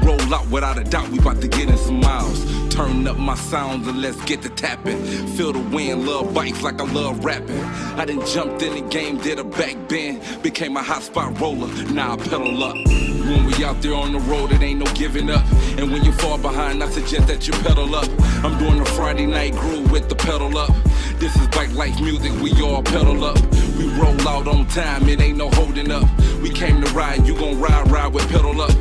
roll out without a doubt, we about to get in some miles. Turn up my sounds and let's get to tapping. Feel the wind, love bikes like I love rapping. I done jumped in the game, did a back bend, became a hot spot roller, now I pedal up. When we out there on the road, it ain't no giving up. And when you fall behind, I suggest that you pedal up. I'm doing a Friday night groove with the pedal up. This is bike life music, we all pedal up. We roll out on time, it ain't no holding up. We came to ride, you gon' ride with pedal up.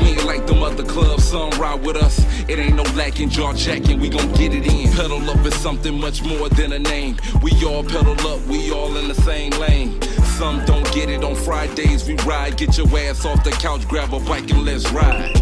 We ain't like them other clubs, some ride with us. It ain't no lacking, jaw jacking, we gon' get it in. Pedal up is something much more than a name. We all pedal up, we all in the same lane. Some don't get it on Fridays, we ride. Get your ass off the couch, grab a bike and let's ride.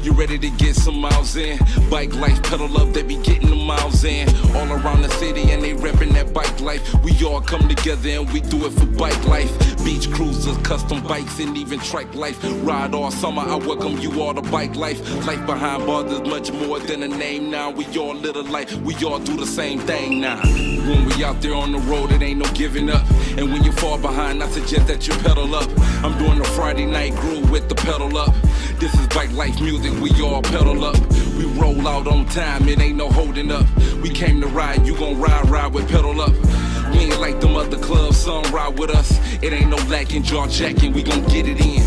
You ready to get some miles in? Bike life, pedal up, they be getting the miles in. All around the city and they reppin' that bike life. We all come together and we do it for bike life. Beach cruisers, custom bikes, and even trike life. Ride all summer, I welcome you all to bike life. Life behind bars is much more than a name now. We all live a life, we all do the same thing now. When we out there on the road, it ain't no giving up. And when you fall behind, I suggest that you pedal up. I'm doing a Friday night groove with the pedal up. This is bike life music, we all pedal up. We roll out on time, it ain't no holding up. We came to ride, you gon' ride with pedal up. We ain't like them other clubs, some ride with us. It ain't no lacking, jaw jacking, we gon' get it in.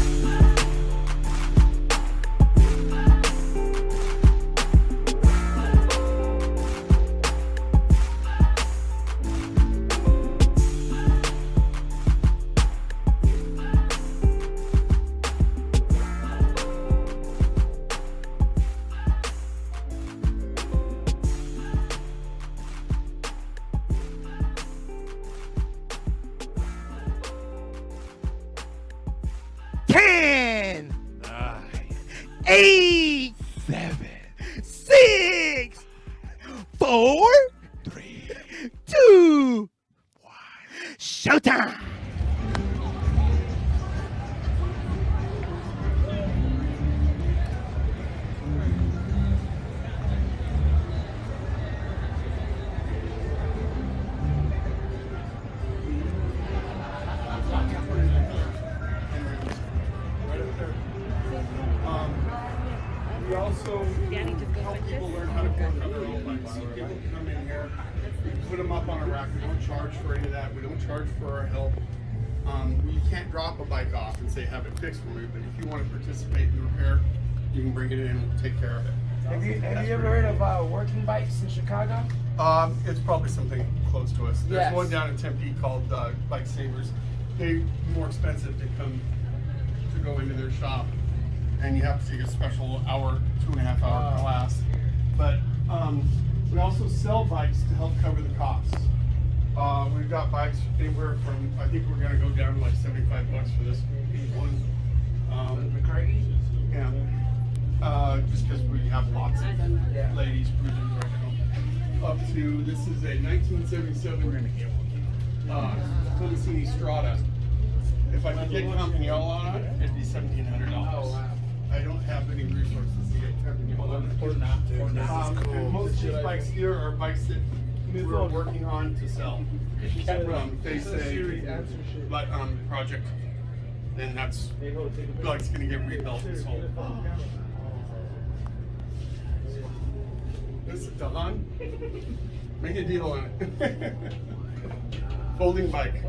10, 9, 8, 7, 6, 4, 3, 2, 1. Showtime! We also help people learn how to work on their own bikes. People come in here, we put them up on a rack. We don't charge for any of that. We don't charge for our help. You can't drop a bike off and say have it fixed for me, but if you want to participate in the repair, you can bring it in and take care of it. Have you ever heard of working bikes in Chicago? It's probably something close to us. There's Yes. one down in Tempe called Bike Savers. They're more expensive to come to go into their shop, and you have to take a special hour, 2.5 hour class. But we also sell bikes to help cover the costs. We've got bikes anywhere from, I think we're gonna go down to like $75 for this one. Yeah. Just because we have lots of ladies cruising right now. Up to, this is a 1977 Philistine Strata. If I could get company all on it, it'd be $1,700. Oh, wow. I don't have any resources to get company all on it. And most of these bikes here are bikes that we're working on to sell. They say, but project, and that's like it's gonna get rebuilt and sold. This is Dahan. Make a deal on it. Folding bike.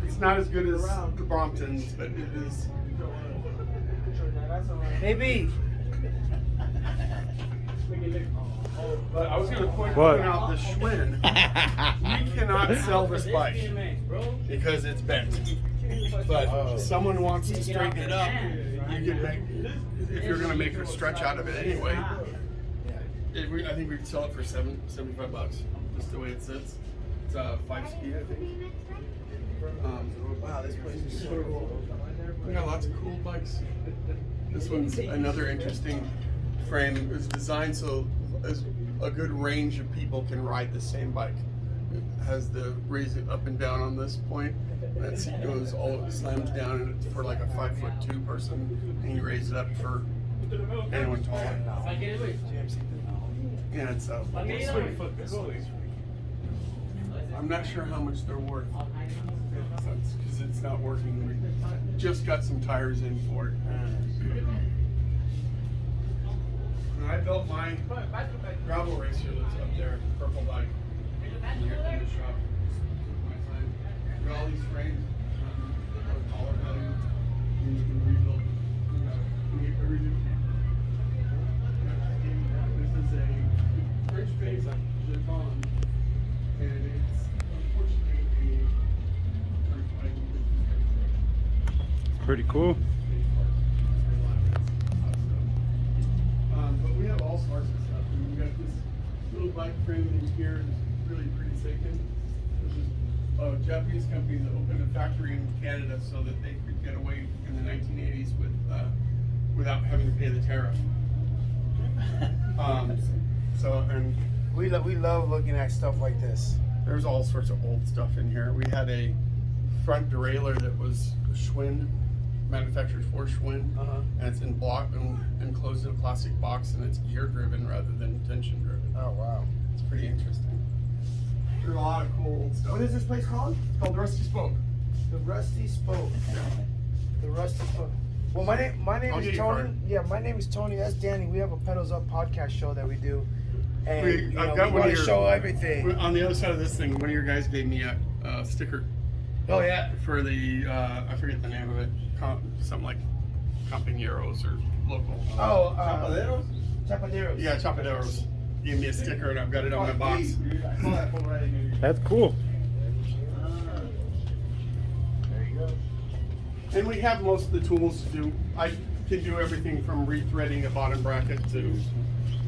It's not as good as the Bromptons, but it is. Maybe. But I was going to point out the Schwinn. We cannot sell this bike because it's bent. But someone wants to straighten it up. You can make, if you're going to make a stretch out of it anyway. I think we could sell it for $75, just the way it sits. It's a 5-speed, I think. Wow, this place is so cool. We got lots of cool bikes. This one's another interesting frame. It was designed so as a good range of people can ride the same bike. It has the raise it up and down on this point. That seat goes all slams down, and it's for like a 5'2" person, and you raise it up for anyone taller. Yeah, it's I'm not sure how much they're worth because it's not working. We just got some tires in for it. built my gravel racer that's up there, purple bike. In the shop. My time. Got all these frames, collar value, and you can rebuild. This is a fridge base Jeton, and it's unfortunately Pretty cool. But we have all sorts of stuff. I mean, we got this little bike frame in here that's really pretty shaken. This is a Japanese company that opened a factory in Canada so that they could get away in the 1980s without having to pay the tariff. And We love looking at stuff like this. there's all sorts of old stuff in here. We had a front derailleur that was Schwinn, manufactured for Schwinn, and it's in block and enclosed in a plastic box, and it's gear driven rather than tension driven. Oh wow. It's pretty interesting. There's a lot of cool old stuff. What is this place called? It's called the Rusty Spoke. The Rusty Spoke. The Rusty Spoke. Well, my name I'll is get you Tony. card. Yeah, my name is Tony. That's Danny. We have a Pedals Up podcast show that we do, and I've got we one want of to your, show everything. On the other side of this thing, one of your guys gave me a sticker Oh yeah. for the, I forget the name of it, something like Compañeros or local. Oh, Chapaderos? Chapaderos. Yeah, Chapaderos. Gave me a sticker and I've got it on my box. That's cool. There you go. And we have most of the tools to do. I can do everything from rethreading a bottom bracket to,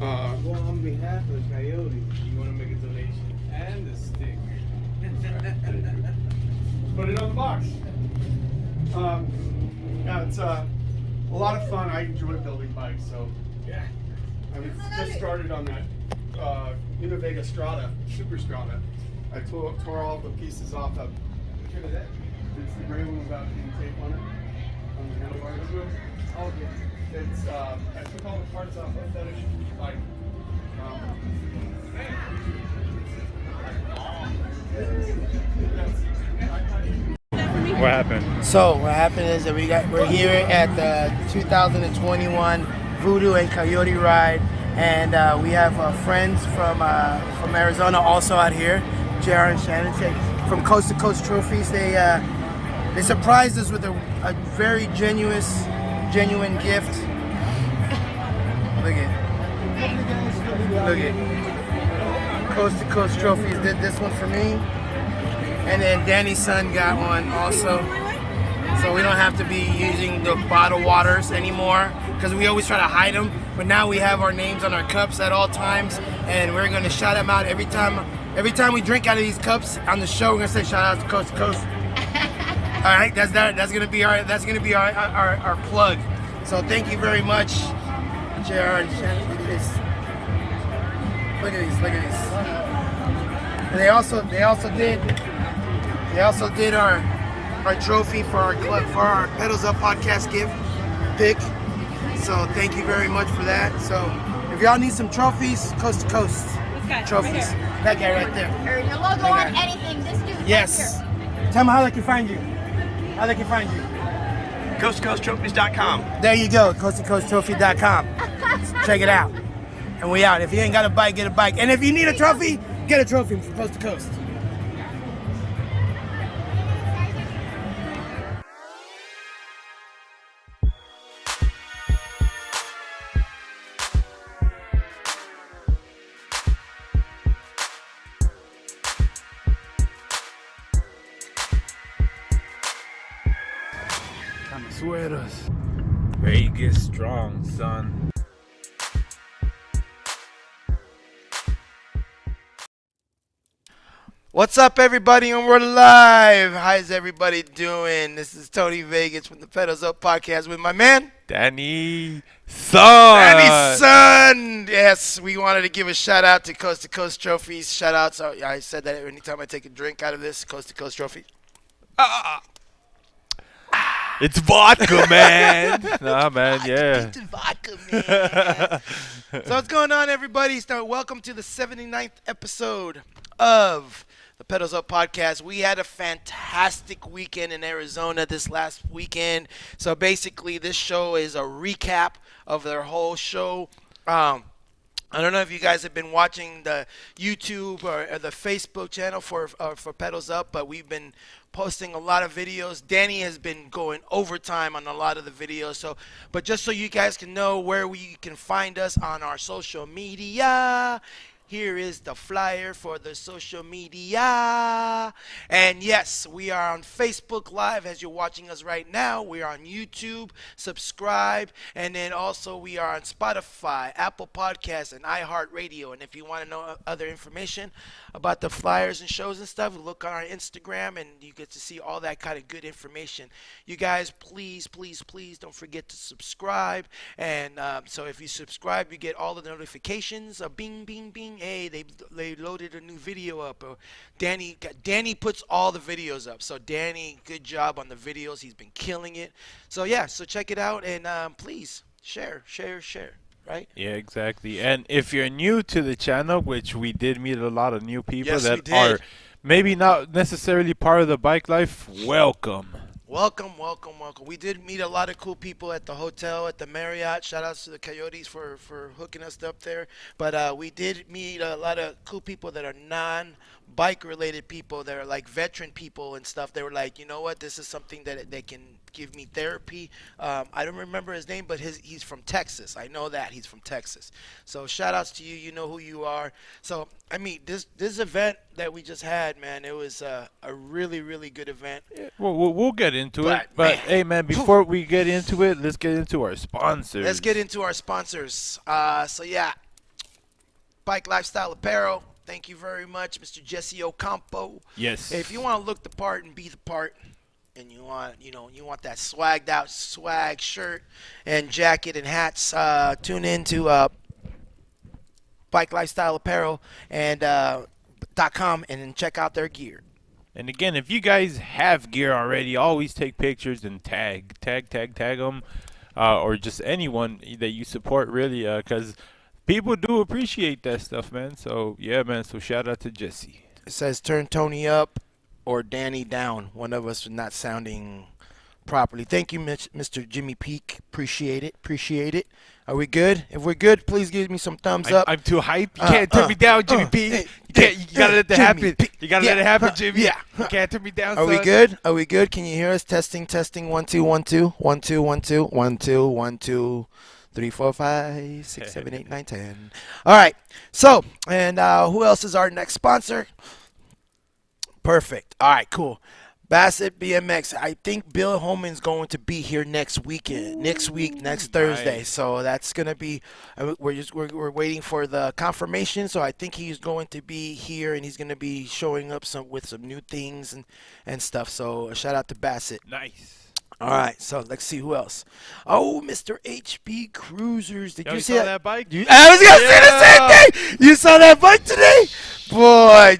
Well, on behalf of Coyote, you want to make a donation and a stick. put it on the box. Yeah, it's a lot of fun. I enjoy building bikes, so Yeah. I was just started on that Univega Strata, Super Strata. I tore all the pieces off of. Which one is that? It's the gray one without any tape on it, on the handlebars. Oh yeah. It's I took all the parts off of that bike. What happened? So what happened is that we're here at the 2021 Voodoo and Coyote Ride, and we have friends from Arizona also out here, JR and Shannon from Coast to Coast Trophies. They surprised us with a very genuine gift. Look at Coast to Coast Trophies did this one for me. And then Danny's son got one also. So we don't have to be using the bottled waters anymore because we always try to hide them. But now we have our names on our cups at all times, and we're gonna shout them out every time we drink out of these cups on the show. We're gonna say shout out to Coast to Coast. All right, that's gonna be our plug. So thank you very much, JR and Shannon. Look at this. Look at these. And they also did our trophy for our club, for our Pedals Up podcast pick. So thank you very much for that. So if y'all need some trophies, Coast to Coast trophies. Right That guy right there. or your logo on anything, this dude Yes. right Tell them how they can find you. CoastToCoastTrophies.com. There you go, coasttocoasttrophy.com. Check it out. And we out. If you ain't got a bike, get a bike. And if you need a trophy, get a trophy from Coast to Coast. Camisweras. Vegas strong, son. What's up, everybody, and we're live. How's everybody doing? This is Tony Vegas from the Pedals Up podcast with my man, Danny Son. Danny Son. Yes, we wanted to give a shout out to Coast Trophies. Shout out. So I said that anytime I take a drink out of this Coast Trophy. It's vodka, man. Nah, man, yeah. It's vodka, man. So what's going on, everybody? So welcome to the 79th episode of the Pedals Up podcast. We had a fantastic weekend in Arizona this last weekend. So basically, this show is a recap of their whole show. I don't know if you guys have been watching the YouTube or the Facebook channel for Pedals Up, but we've been posting a lot of videos. Danny has been going overtime on a lot of the videos. So, but just so you guys can know where we can find us on our social media. Here is the flyer for the social media. And yes, we are on Facebook Live as you're watching us right now. We are on YouTube. Subscribe. And then also we are on Spotify, Apple Podcasts, and iHeartRadio. And if you want to know other information about the flyers and shows and stuff, look on our Instagram and you get to see all that kind of good information. You guys, please, please, please don't forget to subscribe. And so if you subscribe, you get all the notifications. Bing, bing, bing. Hey, they loaded a new video up. Danny puts all the videos up. So Danny, good job on the videos. He's been killing it. So yeah, so check it out and please share. Right? Yeah, exactly. And if you're new to the channel, which we did meet a lot of new people Yes, we that did. are maybe not necessarily part of the bike life, welcome. Welcome. We did meet a lot of cool people at the hotel, at the Marriott. Shout outs to the Coyotes for hooking us up there. But we did meet a lot of cool people that are non-bike related people that are like veteran people and stuff. They were like, you know what, this is something that they can give me therapy. I don't remember his name, but he's from Texas. I know that he's from Texas. So shout outs to you. You know who you are. So I mean, this event that we just had, man, it was a really, really good event. Yeah, we'll get into it. But, But hey, man, before we get into it, let's get into our sponsors. Let's get into our sponsors. So yeah, Bike Lifestyle Apparel. Thank you very much, Mr. Jesse Ocampo. Yes. If you want to look the part and be the part, and you want that swagged out swag shirt and jacket and hats, tune in to Bike Lifestyle Apparel and .com and then check out their gear. And again, if you guys have gear already, always take pictures and tag them, or just anyone that you support, really, because people do appreciate that stuff, man. So yeah, man. So shout out to Jesse. It says turn Tony up or Danny down. One of us was not sounding properly. Thank you, Mr. Jimmy Peak. Appreciate it. Are we good? If we're good, please give me some thumbs up. I'm too hype. You can't turn me down, Jimmy P. You gotta let that happen. You gotta let it happen, Jimmy. Yeah. You can't turn me down. Are we good? Are we good? Can you hear us? Testing. 1 2 1 2 1 2 1 2 1 2 1 2 3 4 5 6 7 8 9 10. All right. So, and who else is our next sponsor? Perfect. All right, cool. Bassett BMX. I think Bill Holman's going to be here next week, next Thursday. Nice. So that's gonna be. We're waiting for the confirmation. So I think he's going to be here and he's gonna be showing up with some new things and stuff. So shout out to Bassett. Nice. All right, so let's see who else. Oh, Mr. HB Cruisers. Did you see saw that bike? I was gonna say the same thing. You saw that bike today, boy.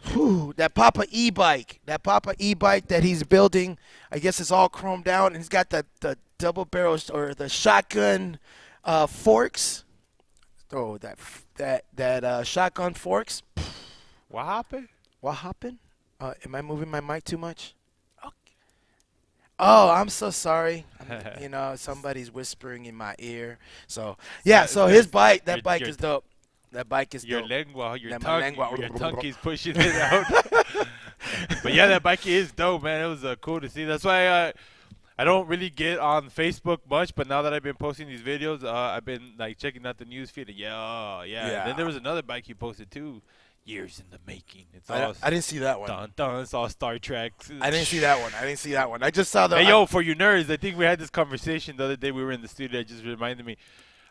Whew, that Papa e-bike that he's building, I guess it's all chromed out, and he's got the double barrels or the shotgun forks. Oh, that shotgun forks. What happened? What happened? Am I moving my mic too much? Okay. Oh, I'm so sorry. Somebody's whispering in my ear. So yeah, so his bike, that bike is dope. That bike is your dope. lengua, your Lengua. tongue keeps pushing it out. But yeah, that bike is dope, man. It was cool to see. That's why I don't really get on Facebook much, but now that I've been posting these videos, I've been like checking out the news feed. Yeah. And then there was another bike he posted too. Years in the making. It's all I didn't see that one. Dun. It's all Star Trek. I didn't see that one. I just saw the. Hey, yo, for you nerds, I think we had this conversation the other day. We were in the studio. It just reminded me.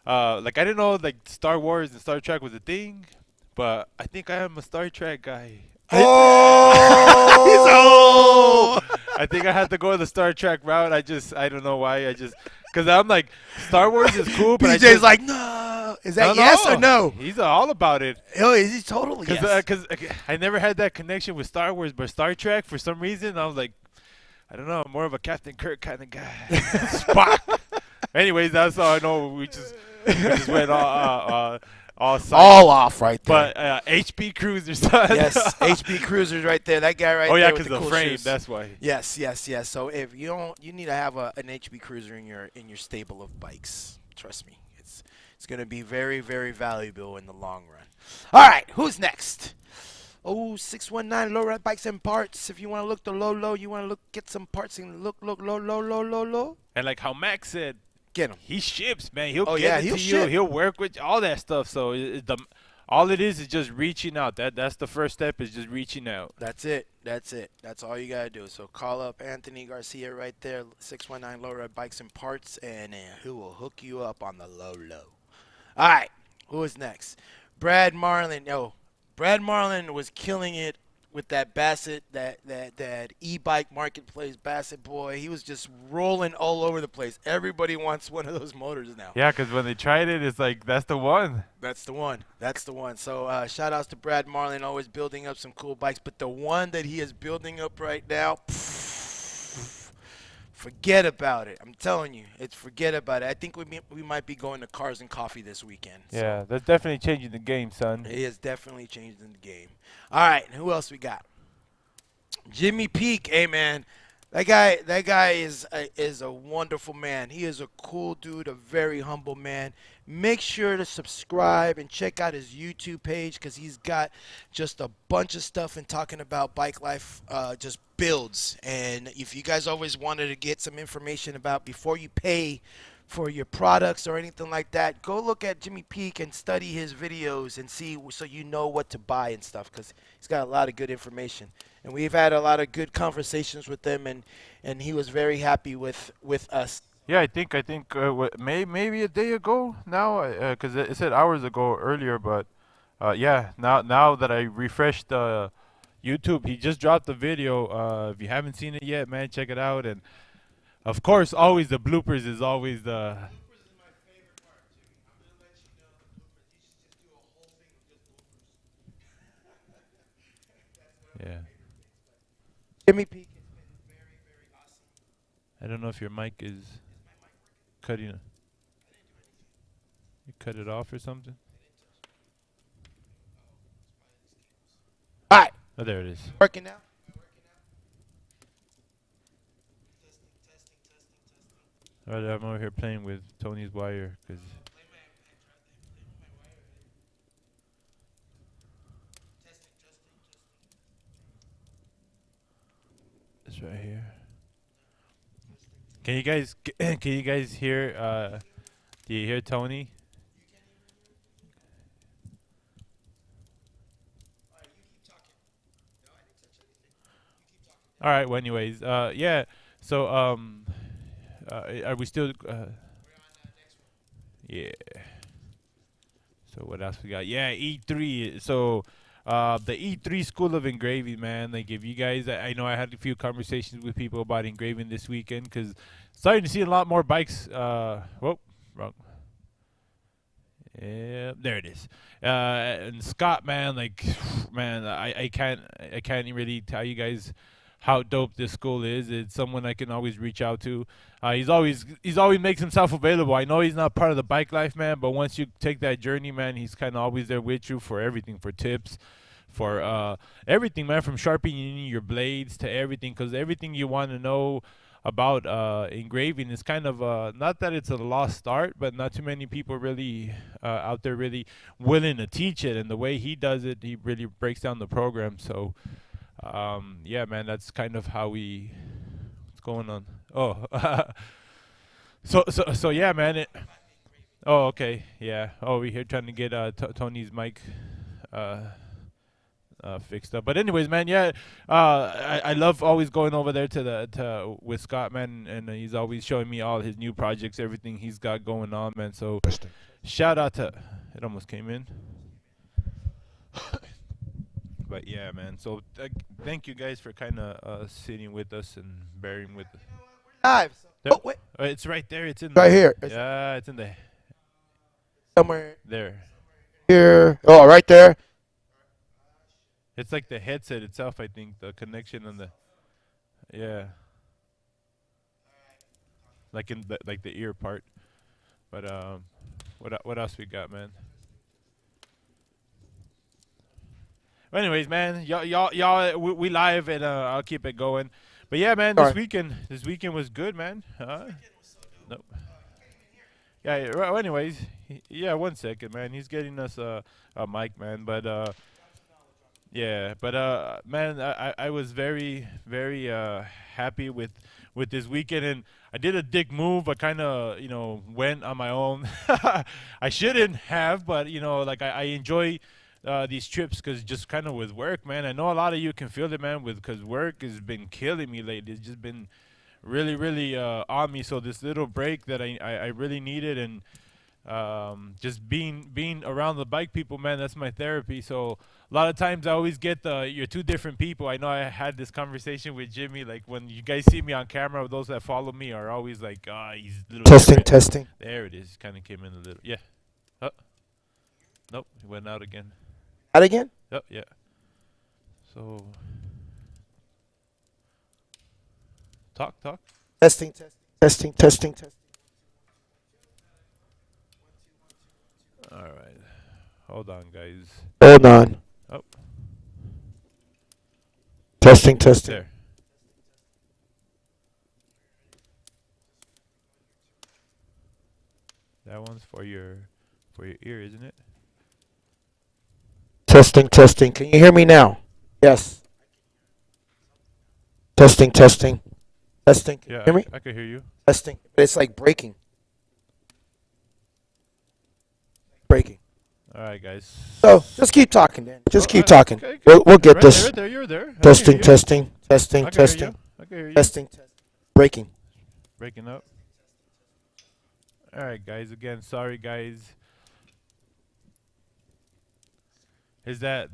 Like I didn't know like Star Wars and Star Trek was a thing, but I think I am a Star Trek guy. Oh! I think I had to go the Star Trek route. I don't know why. Because I'm like, Star Wars is cool, but PJ's like, no. Is that yes or no? He's all about it. Oh, is he totally yes? Because I never had that connection with Star Wars, but Star Trek, for some reason, I was like, I don't know, I'm more of a Captain Kirk kind of guy. Spock. Anyways, that's all I know. We just went all off right there. But HB Cruisers. Yes, HB Cruisers right there. That guy right there. Oh yeah, because the cool frame. shoes. That's why. Yes. So if you need to have an HB Cruiser in your stable of bikes. Trust me, It's going to be very, very valuable in the long run. All right, who's next? Oh, 619 Lowride Bikes and Parts. If you want to look the low, you want to get some parts and look low. And like how Max said, Get them. he ships, man. He'll Oh, get yeah, it he'll to ship. you. He'll work with all that stuff. So all it is just reaching out. That's the first step, is just reaching out. That's it. That's all you got to do. So call up Anthony Garcia right there, 619 Lowride Bikes and Parts, and he will hook you up on the low. All right, who is next? Brad Marlin. No, Brad Marlin was killing it with that Bassett, that e-bike marketplace Bassett boy. He was just rolling all over the place. Everybody wants one of those motors now. Yeah, because when they tried it, it's like, that's the one. That's the one. So shout outs to Brad Marlin, always building up some cool bikes. But the one that he is building up right now, forget about it. I'm telling you, forget about it. I think we might be going to Cars and Coffee this weekend. Yeah, that's definitely changing the game, son. It is definitely changing the game. All right, and who else we got? Jimmy Peak. Hey, man. That guy is a wonderful man. He is a cool dude, a very humble man. Make sure to subscribe and check out his YouTube page, because he's got just a bunch of stuff and talking about bike life, just builds. And if you guys always wanted to get some information about before you pay for your products or anything like that, go look at Jimmy Peak and study his videos and see, so you know what to buy and stuff, because he's got a lot of good information. And we've had a lot of good conversations with him, and he was very happy with us. Yeah, I think maybe a day ago now, because it said hours ago earlier, but yeah, now that I refreshed YouTube, he just dropped the video. If you haven't seen it yet, man, check it out. And of course, always the bloopers is always the. Bloopers is my favorite part, Jimmy. I'm gonna let you know the bloopers. You should just do a whole thing of just bloopers. Yeah. Jimmy Peak has been very, very awesome. I don't know if your mic is Is my mic working? cutting. I didn't do anything. You cut it off or something? All right, Oh, there it is. working now. All right, I'm over here playing with Tony's wire, because. It's right here. Can you guys hear? Do you hear Tony? All right. Well, anyways, yeah. So, are we still? Yeah. So what else we got? Yeah, E3. So, the E3 School of Engraving, man. Like, if you guys, I know I had a few conversations with people about engraving this weekend, because starting to see a lot more bikes. Whoa, wrong. Yeah, there it is. And Scott, man, like, man, I can't really tell you guys how dope this school is. It's someone I can always reach out to. He's always makes himself available. I know he's not part of the bike life, man, but once you take that journey, man, he's kind of always there with you for everything, for tips, for everything, man, from sharpening your blades to everything, because everything you want to know about engraving is kind of not that it's a lost art, but not too many people really out there really willing to teach it. And the way he does it, he really breaks down the program. So yeah, man, that's kind of how what's going on. Oh, so yeah, man. Oh, okay, yeah. Oh, we're here trying to get Tony's mic fixed up. But anyways, man, yeah, I love always going over there to with Scott, man, and he's always showing me all his new projects, everything he's got going on, man. So shout out to it. Almost came in. But yeah, man. So thank you guys for kind of sitting with us and bearing with us. Live. There. Oh, wait. It's right there. It's in Right there. here. Yeah, it's in there. Somewhere There. here. Oh, right there. It's like the headset itself, I think. The connection and the. Yeah. Like in the ear part. But what else we got, man? Well, anyways, man, y'all, we live, and I'll keep it going. But yeah, man, this weekend was good, man. Nope. Yeah. Well, anyways, Yeah, 1 second, man. He's getting us a mic, man. But yeah, but man, I was very very happy with this weekend, and I did a dick move. I kind of went on my own. I shouldn't have, but like I enjoy these trips because just kind of with work, man. I know a lot of you can feel it, man, because work has been killing me lately. It's just been really really on me. So this little break that I really needed, and just being around the bike people, man, that's my therapy. So a lot of times I always get you're two different people. I know I had this conversation with Jimmy, like when you guys see me on camera, those that follow me are always like, he's a little Testing, different. testing. There it is. Kind of came in a little. Yeah. Nope, it went out again. Out again? Oh, yeah. So talk. Testing, testing, testing, testing. All right. Hold on, guys. Hold on. Oh, Testing, testing. there. That one's for your ear, isn't it? Testing, testing. Can you hear me now? Yes. Testing, testing. Testing. Can you Yeah, hear me? I can hear you. Testing. But it's like breaking. Breaking. All right, guys. So just keep talking, then. Just keep Oh, talking. okay. We'll get Right this. there, you're there. I can Testing, hear you. testing, testing, I can hear testing, you. I can hear you. testing, testing. Breaking. Breaking up. All right, guys. Again, sorry, guys. Is that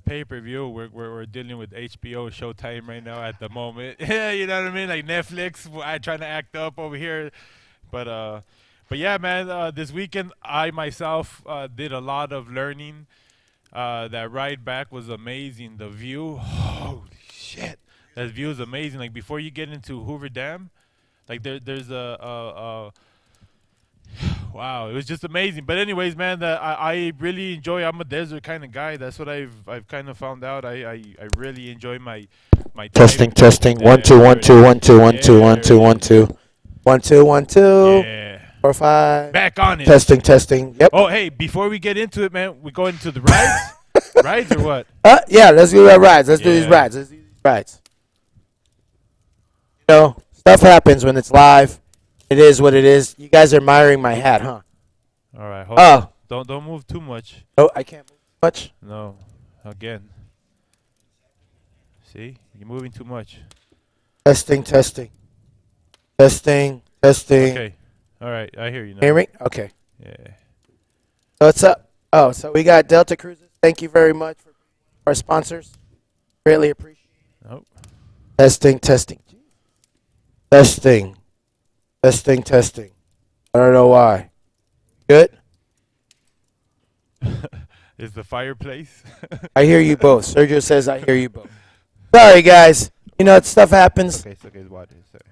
pay-per-view? We're dealing with HBO Showtime right now at the moment. Yeah, you know what I mean? Like Netflix. I trying to act up over here, but yeah, man. This weekend, I myself did a lot of learning. That ride back was amazing. The view, holy shit, that view is amazing. Like before you get into Hoover Dam, like there's a wow, it was just amazing. But anyways, man, I really enjoy. I'm a desert kind of guy. That's what I've kind of found out. I really enjoy my time. Testing, testing. There, 1 2 there 1 it 2 is. 1 2 1 2 Yeah, 1 there 2 it 1 is. 2 1 2 1 2 Yeah, 4 5. back on it. Testing, testing. Yep. Oh, hey, before we get into it, man, we go into the rides. Rides or what? Yeah, let's do that rides. Let's do these Yeah. rides. Let's do these rides. You know, stuff happens when it's live. It is what it is. You guys are admiring my hat, huh? All right, hold on. Oh, Don't move too much. oh, I can't move much. No, again. See, you're moving too much. Testing, testing. Testing, testing. Okay. All right, I hear you now. Hear me? Okay. Yeah. So what's up? Oh, so we got Delta Cruises. Thank you very much for our sponsors. Greatly appreciate it. Oh. Testing, testing. Testing. Testing, testing. I don't know why. Good? Is the fireplace? I hear you both. Sergio says I hear you both. Sorry, guys. You know, stuff happens. Okay, so guys, what is it?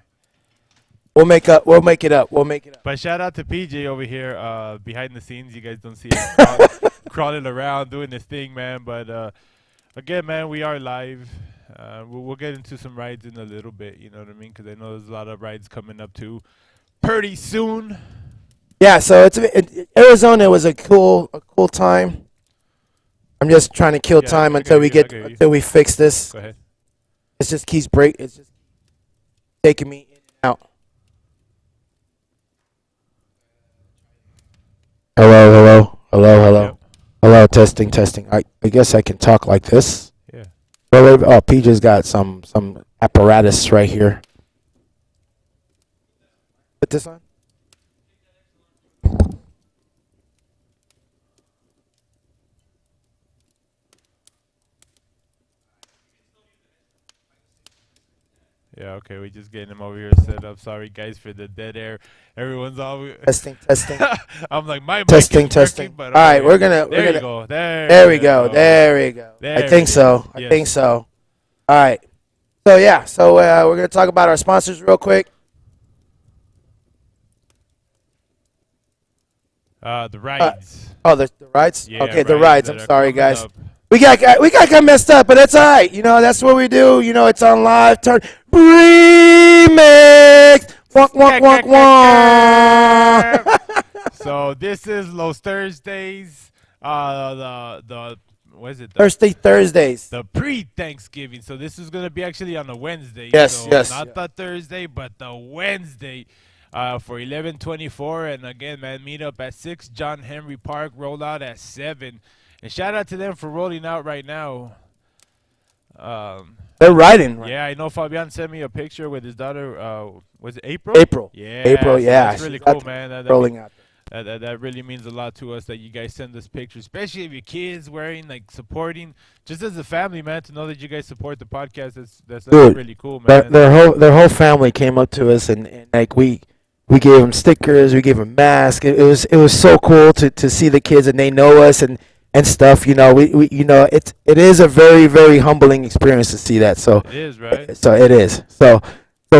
We'll make up. We'll make it up. We'll make it up. But shout out to PJ over here, behind the scenes. You guys don't see him crawling around doing this thing, man. But again, man, we are live. We'll get into some rides in a little bit. You know what I mean? Because I know there's a lot of rides coming up too, pretty soon. Yeah. So Arizona was a cool time. I'm just trying to kill Yeah, time I until hear we you, get I hear you. until we fix this. Go ahead. It just keeps It's just taking me in and out. Hello. Yep. Hello, testing, testing. I guess I can talk like this. Yeah. Well, oh, PJ's got some apparatus right here. Put this on. Yeah, okay, we just getting him over here set up. Sorry, guys, for the dead air. Everyone's all. Testing. I'm like, my mic Testing, is testing. working, but All right, okay. we're gonna. There you go. There we go. There I think it so. is. I think so. All right. So yeah. So we're gonna talk about our sponsors real quick. The rides. Oh, the rides. Yeah, Okay, the rides. that I'm are sorry, coming guys. up. We got messed up, but that's all right. You know, that's what we do. You know, it's on live. Turn remix. Wonk, wonk, wonk, wonk. So this is Los Thursdays. The what is it? Thursdays. The pre-Thanksgiving. So this is gonna be actually on a Wednesday. Yes, so yes. Not the Thursday, but the Wednesday. For 11:24, and again, man, meet up at 6 John Henry Park. Roll out at 7, and shout out to them for rolling out right now. They're riding. Right? Yeah, I know Fabian sent me a picture with his daughter. Was it April? April. Yeah. April. So Yeah. that's really cool, man. Rolling out. That really means a lot to us that you guys send us pictures, especially if your kids wearing, like, supporting, just as a family, man, to know that you guys support the podcast. That's Dude, really cool, man. Their whole family came up to us and like we gave them stickers, we gave them masks. It was so cool to see the kids and they know us and stuff. You know, we it is a very, very humbling experience to see that. So it is, right? So it is. So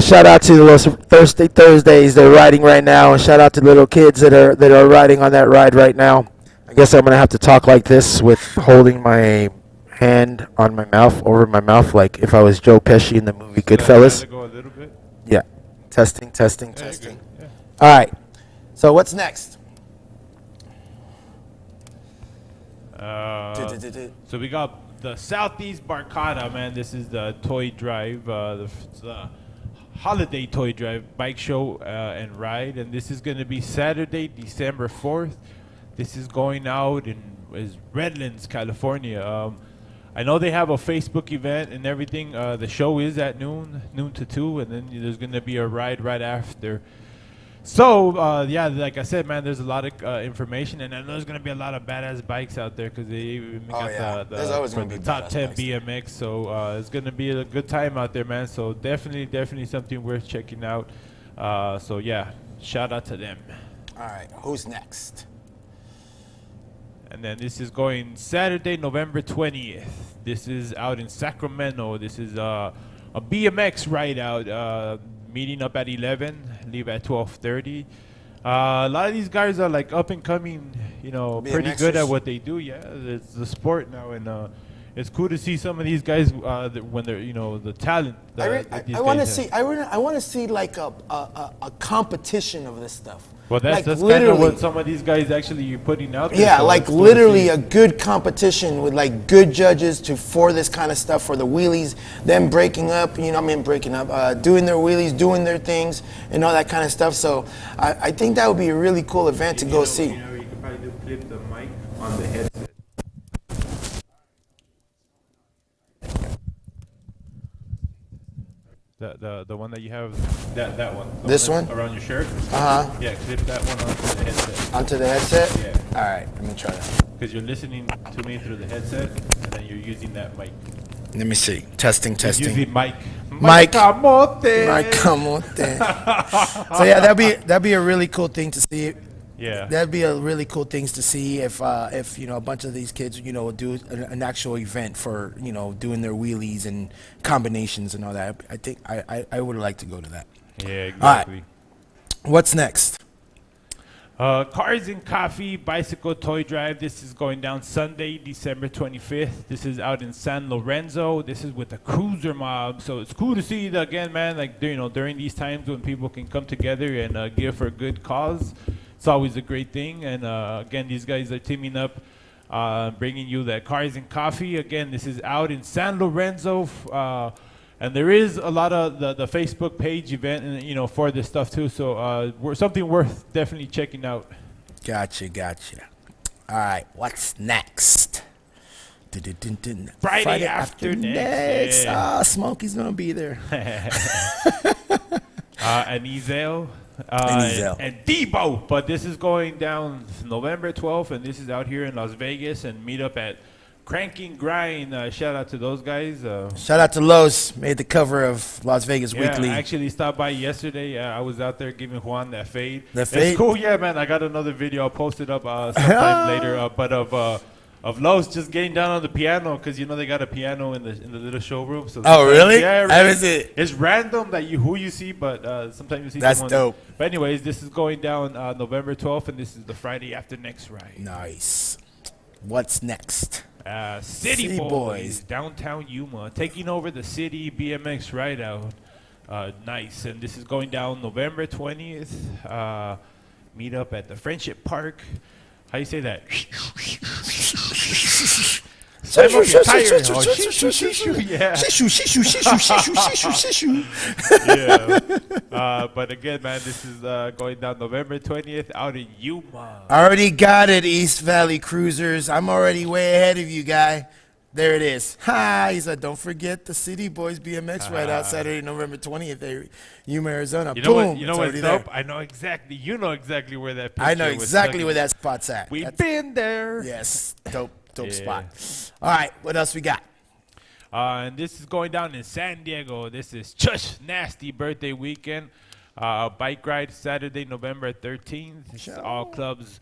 shout out to those Thursdays. They're riding right now, and shout out to little kids that are riding on that ride right now. I guess I'm gonna have to talk like this with holding my hand on my mouth, over my mouth, like if I was Joe Pesci in the movie Goodfellas. Go a little bit. Yeah. Testing. Yeah, yeah. All right. So what's next? So we got the Southeast Barcada, man. This is the toy drive, the holiday toy drive bike show and ride, and this is going to be Saturday, December 4th. This is going out in Redlands, California. I know they have a Facebook event and everything. The show is at noon to 2, and then there's going to be a ride right after. So, yeah, like I said, man, there's a lot of information, and I know there's going to be a lot of badass bikes out there because they even got the top 10 BMX. So it's going to be a good time out there, man. So definitely something worth checking out. So, yeah, shout out to them. All right, who's next? And then this is going Saturday, November 20th. This is out in Sacramento. This is a BMX ride out. Meeting up at 11, leave at 12:30. A lot of these guys are like up and coming, you know, pretty good at what they do. Yeah, it's the sport now, and it's cool to see some of these guys when they're, you know, the talent. I want to see like a competition of this stuff. Well, that's like kind of what some of these guys actually are putting out there. Yeah, so like literally a good competition with like good judges for this kind of stuff, for the wheelies, them doing their wheelies, doing their things, and all that kind of stuff. So I think that would be a really cool event to go see. You know, you could probably clip the mic on the headset. The one that you have, that one. This one? Around your shirt? Uh-huh. Yeah, clip that one onto the headset. Onto the headset? Yeah. All right, let me try that. Because you're listening to me through the headset, and then you're using that mic. Let me see. Testing. Using mic. Mike Camote. So yeah, that'd be a really cool thing to see. Yeah. That'd be a really cool thing to see if you know, a bunch of these kids, you know, do an actual event for, you know, doing their wheelies and combinations and all that. I think I would like to go to that. Yeah, exactly. All right. What's next? Cars and Coffee Bicycle Toy Drive. This is going down Sunday, December 25th. This is out in San Lorenzo. This is with the Cruiser Mob. So it's cool to see that again, man. Like, you know, during these times when people can come together and give for a good cause, it's always a great thing. And again, these guys are teaming up, bringing you that Cars and Coffee. Again, this is out in San Lorenzo. And there is a lot of the Facebook page event, and you know, for this stuff too. So something worth definitely checking out. Gotcha. All right, what's next? Friday after next. Yeah. Smokey's gonna be there. And Ezel. And Debo. But this is going down November 12th, and this is out here in Las Vegas, and meet up at Cranking Grind. Shout out to those guys. Shout out to Los. Made the cover of Las Vegas Weekly. I actually stopped by yesterday. I was out there giving Juan that fade. It's cool, yeah, man. I got another video. I'll post it up sometime later. But of Los just getting down on the piano, because you know they got a piano in the little showroom. So really? Yeah, How is it? It's random that who you see, but sometimes you see. That's someone. dope. But anyways, this is going down November 12th, and this is the Friday after next ride. Nice. What's next? City Boys, downtown Yuma, taking over the city BMX ride out. Nice. And this is going down November 20th. Meet up at the Friendship Park. How you say that? Climb up your tire. Yeah. But again, man, this is going down November 20th out in Yuma. I already got it, East Valley Cruisers. I'm already way ahead of you, guy. There it is. Ha! He said, don't forget the City Boys BMX ride out Saturday, November 20th, there, Yuma, Arizona. You know Boom! what? You know what's dope? I know exactly. You know exactly where that picture I know was exactly taken. where that spot's at. We've been there. Yes. Dope Yeah. spot. All right, what else we got? And this is going down in San Diego. This is Chush Nasty birthday weekend. Bike ride Saturday, November 13th. This is all clubs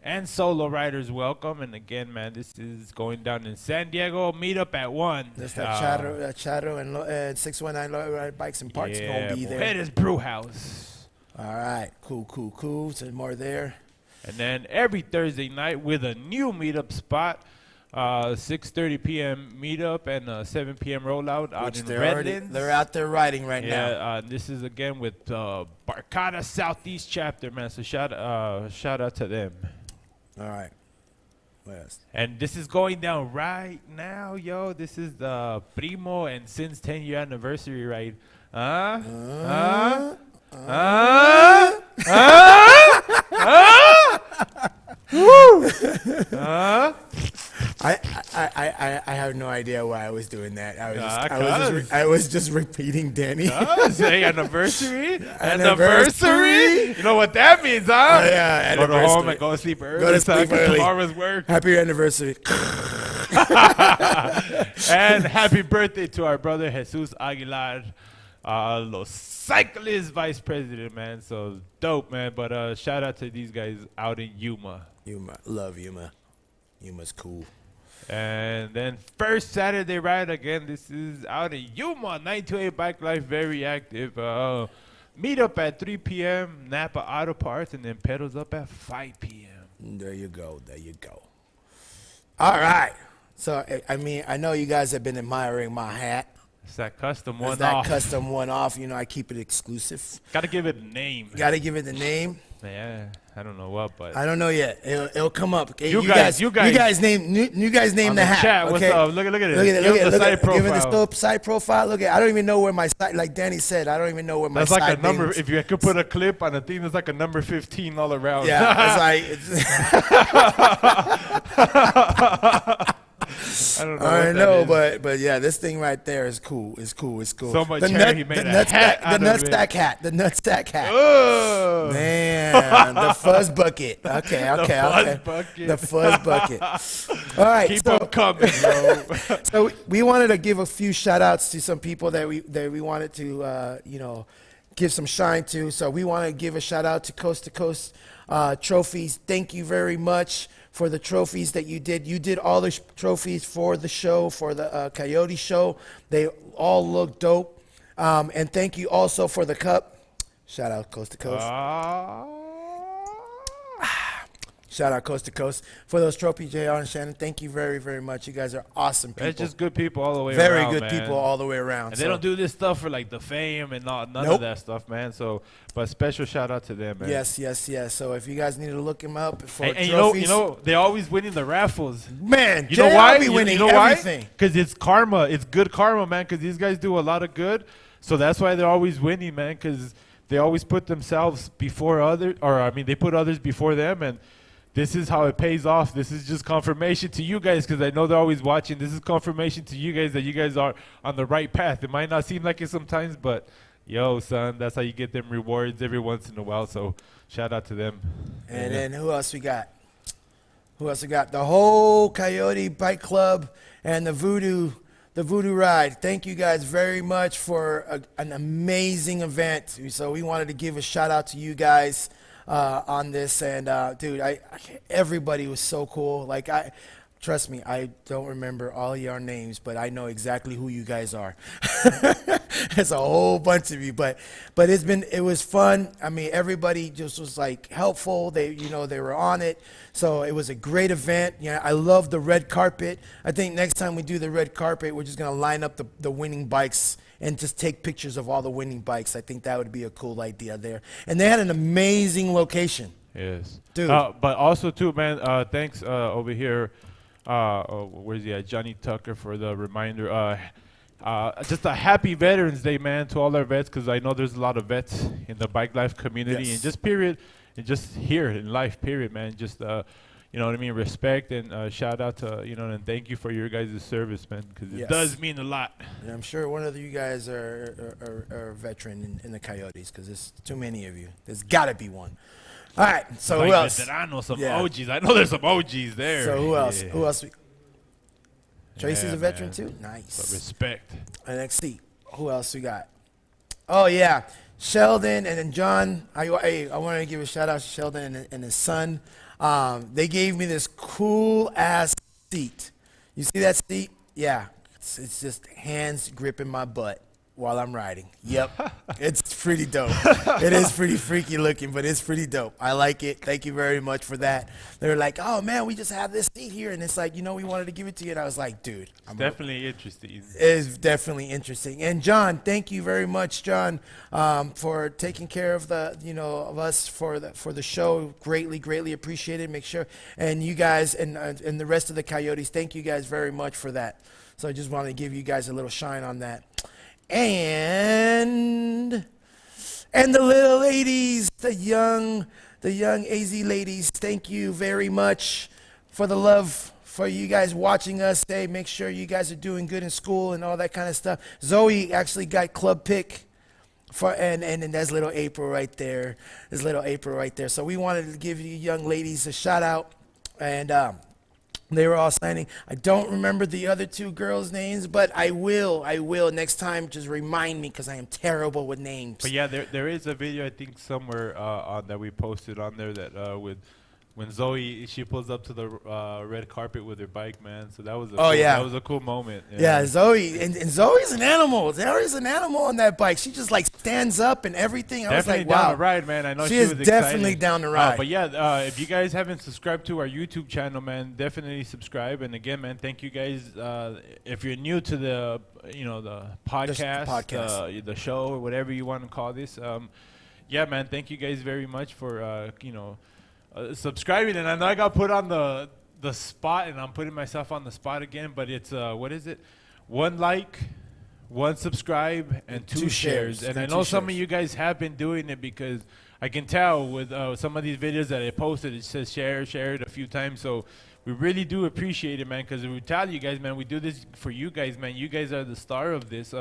and solo riders welcome. And again, man, this is going down in San Diego. Meet up at 1. There's that Chato and 619 Low Ride Bikes and Parts going to be there. Mujeres Brew House. All right, cool. Some more there. And then every Thursday night with a new meetup spot. 6:30 p.m. meetup and 7 p.m. rollout out in Redlands. They're out there riding right now. Yeah, this is again with Barcada Southeast chapter, man. So shout out to them. All right. What else? And this is going down right now, yo. This is the Primo and Sin's 10-year anniversary ride. I have no idea why I was doing that. I was just repeating Danny. Say anniversary. You know what that means, huh? Yeah, go to home and go to sleep early. Go to sleep early. Tomorrow's work. Happy anniversary. And happy birthday to our brother Jesus Aguilar, Los Cyclists Vice President, man. So dope, man. But shout out to these guys out in Yuma. Love Yuma. Yuma's cool. And then first Saturday ride again. This is out in Yuma. 928 Bike Life, very active. Meet up at 3 p.m. Napa Auto Parts, and then pedals up at 5 p.m. There you go. All right. So I mean, I know you guys have been admiring my hat. It's that custom one It's off. that custom one off. You know, I keep it exclusive. Gotta give it a name. Got to give it the name. Yeah, I don't know what, but I don't know yet. It'll come up. Okay? You guys you guys name the hat. Chat, okay? what's up? Look at it. Look at the side it. Give it profile. the side profile. Look at. I don't even know where my side. Like Danny said, I don't even know where my That's side. like a number. names- If you could put a clip on a thing, that's like a number 15 all around. Yeah, I don't know. I know, but yeah, this thing right there is cool. It's cool. So much hair, he made a hat out of it. The nutsack hat. Oh. Man, the fuzz bucket. Okay. The fuzz bucket. All right. Keep them coming, bro. So we wanted to give a few shout outs to some people that we wanted to give some shine to. So we want to give a shout out to Coast Trophies. Thank you very much for the trophies that you did. You did all the trophies for the show, for the Coyote show. They all look dope. And thank you also for the cup. Shout out Coast to Coast. Shout out Coast to Coast for those trophies, JR and Shannon. Thank you very, very much. You guys are awesome people. They're just good people all the way very around. good man. people all the way around. And they don't do this stuff for like the fame and none of that stuff, man. So, but special shout out to them, man. Yes. So if you guys need to look him up for and trophies, you know, they're always winning the raffles. Man, you know why? Be winning you know everything. Because it's karma. It's good karma, man. Because these guys do a lot of good, so that's why they're always winning, man. Because they always put themselves before others, they put others before them, and this is how it pays off. This is just confirmation to you guys, because I know they're always watching. This is confirmation to you guys that you guys are on the right path. It might not seem like it sometimes, but yo, son, that's how you get them rewards every once in a while. So shout out to them. And then who else we got? The whole Coyote Bike Club and the Voodoo Ride. Thank you guys very much for an amazing event. So we wanted to give a shout out to you guys on this. And dude, everybody was so cool. Like trust me, I don't remember all your names, but I know exactly who you guys are. It's a whole bunch of you, but it was fun. I mean, everybody just was like helpful. They were on it. So it was a great event. I love the red carpet. I think next time we do the red carpet, we're just going to line up the winning bikes and just take pictures of all the winning bikes. I think that would be a cool idea there. And they had an amazing location. Yes, Dude. But also too, man. Thanks over here. Where's he at? Johnny Tucker for the reminder. Just a happy Veterans Day, man, to all our vets, because I know there's a lot of vets in the bike life community, Yes. and just period, and just here in life, period, man. Just you know what I mean, respect and shout out to and thank you for your guys' service, man, because it Yes. does mean a lot. And I'm sure one of you guys are a veteran in the Coyotes, because there's too many of you. There's got to be one. All right, so Like who else? Veteranos, some Yeah. OGs. I know there's some OGs there. So who else? Yeah. Who else? Tracy's Yeah, a veteran man. too? But Nice. respect. And let's see. Who else we got? Oh, yeah. Sheldon and then John. I want to give a shout out to Sheldon and his son. They gave me this cool ass seat. You see that seat? Yeah. It's just hands gripping my butt while I'm riding. Yep. It's pretty dope. It is pretty freaky looking, but it's pretty dope. I like it. Thank you very much for that. They were like, oh, man, we just have this seat here. And it's like, we wanted to give it to you. And I was like, dude. Definitely interesting. It is definitely interesting. And John, thank you very much, John, for taking care of of us for the show. Greatly appreciated. Make sure, and you guys and the rest of the Coyotes, thank you guys very much for that. So I just wanted to give you guys a little shine on that. And the little ladies, the young AZ ladies, thank you very much for the love, for you guys watching us. Hey, make sure you guys are doing good in school and all that kind of stuff. Zoe actually got club pick and then there's little April right there. There's little April right there. So we wanted to give you young ladies a shout out, and they were all signing. I don't remember the other two girls' names, but I will next time. Just remind me, because I am terrible with names. But yeah, there is a video I think somewhere on that we posted on there that with when Zoe, she pulls up to the red carpet with her bike, man. So that was that was a cool moment. Yeah, Zoe and Zoe's an animal. Zoe's an animal on that bike. She just like stands up and everything. I Definitely was like, wow. down the ride, man. I know She she is was definitely excited. down the ride. But yeah, if you guys haven't subscribed to our YouTube channel, man, definitely subscribe. And again, man, thank you guys. If you're new to the the podcast, the show, or whatever you want to call this, yeah, man, thank you guys very much for subscribing. And I know I got put on the spot, and I'm putting myself on the spot again, but it's what is it? 1 like, 1 subscribe, and 2 shares. And I know some of you guys have been doing it, because I can tell with some of these videos that I posted, it says share it a few times. So we really do appreciate it, man, because we tell you guys, man, we do this for you guys, man. You guys are the star of this.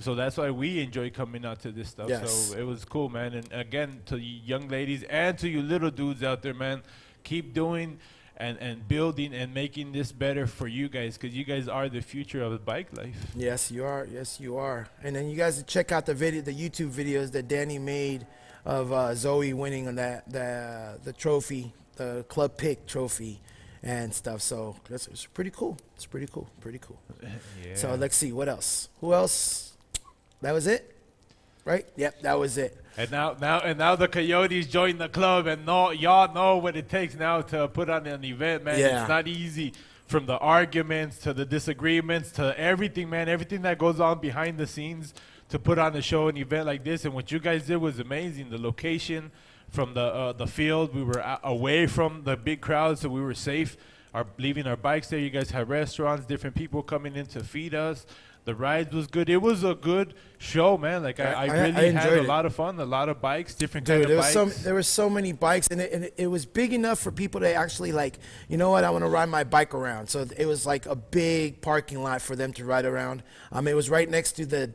So that's why we enjoy coming out to this stuff. Yes. So it was cool, man. And again, to you young ladies and to you little dudes out there, man, keep doing and building and making this better for you guys, because you guys are the future of the bike life. Yes, you are. Yes, you are. And then you guys check out the YouTube videos that Danny made of Zoe winning on the trophy, the club pick trophy and stuff. So it's pretty cool. It's pretty cool. Yeah. So let's see, what else? Who else? That was it, right? Yep, that was it. And now the Coyotes join the club, and y'all know what it takes now to put on an event, man. Yeah. It's not easy, from the arguments to the disagreements to everything, man. Everything that goes on behind the scenes to put on a show, an event like this. And what you guys did was amazing. The location from the field, we were away from the big crowd, so we were safe. Leaving our bikes there. You guys had restaurants, different people coming in to feed us. The ride was good. It was a good show, man. Like I really had a lot of fun. A lot of bikes, different kind of bikes. There were so many bikes, and it was big enough for people to actually like, you know what, I want to ride my bike around. So it was like a big parking lot for them to ride around. It was right next to the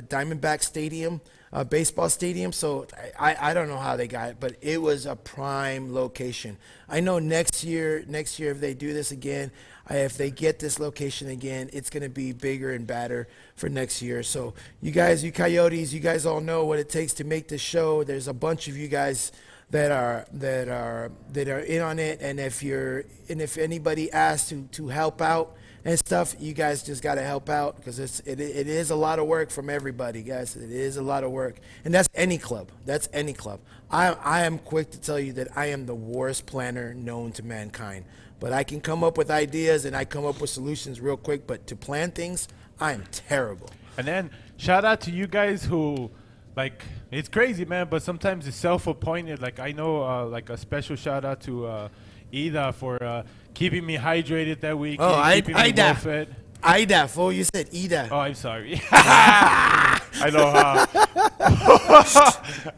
Diamondback Stadium, baseball stadium. So I don't know how they got it, but it was a prime location. I know next year if they do this again, if they get this location again, it's going to be bigger and badder for next year. So you guys, you Coyotes, you guys all know what it takes to make this show. There's a bunch of you guys that are in on it, and if anybody asks to help out and stuff, you guys just got to help out, because it is a lot of work from everybody, guys. It is a lot of work, and that's any club. That's any club. I am quick to tell you that I am the worst planner known to mankind. But I can come up with ideas and I come up with solutions real quick. But to plan things, I am terrible. And then shout out to you guys who like it's crazy, man. But sometimes it's self-appointed. Like I know, like a special shout out to Ida for keeping me hydrated that week. Keeping me well fed. Ida, fool, you said Ida. Oh, I'm sorry. I know how.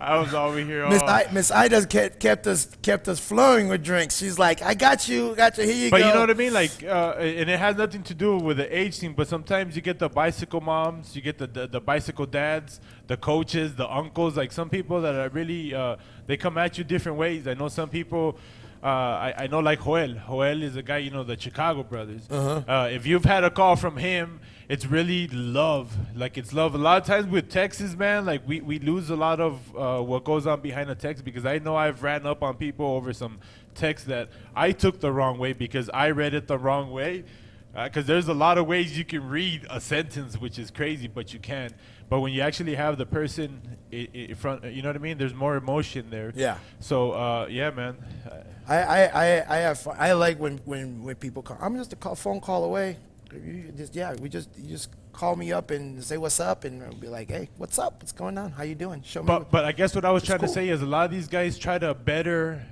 I was over here. Miss Ida's kept us flowing with drinks. She's like, I got you. Here you go. But you know what I mean? Like, and it has nothing to do with the age thing. But sometimes you get the bicycle moms, you get the bicycle dads, the coaches, the uncles. Like some people that are really, they come at you different ways. I know some people. I know like Joel. Joel is a guy, you know, the Chicago brothers. If you've had a call from him, it's really love. Like it's love. A lot of times with Texas, man, like we lose a lot of what goes on behind the text because I know I've ran up on people over some text that I took the wrong way because I read it the wrong way. Because there's a lot of ways you can read a sentence, which is crazy, but you can. But when you actually have the person in front, you know what I mean? There's more emotion there. Yeah. So, yeah, man. I like when people call. I'm just a phone call away. You just call me up and say what's up, and I'll be like, hey, what's up? What's going on? How you doing? Show me. But I guess what I was trying cool. to say is a lot of these guys try to better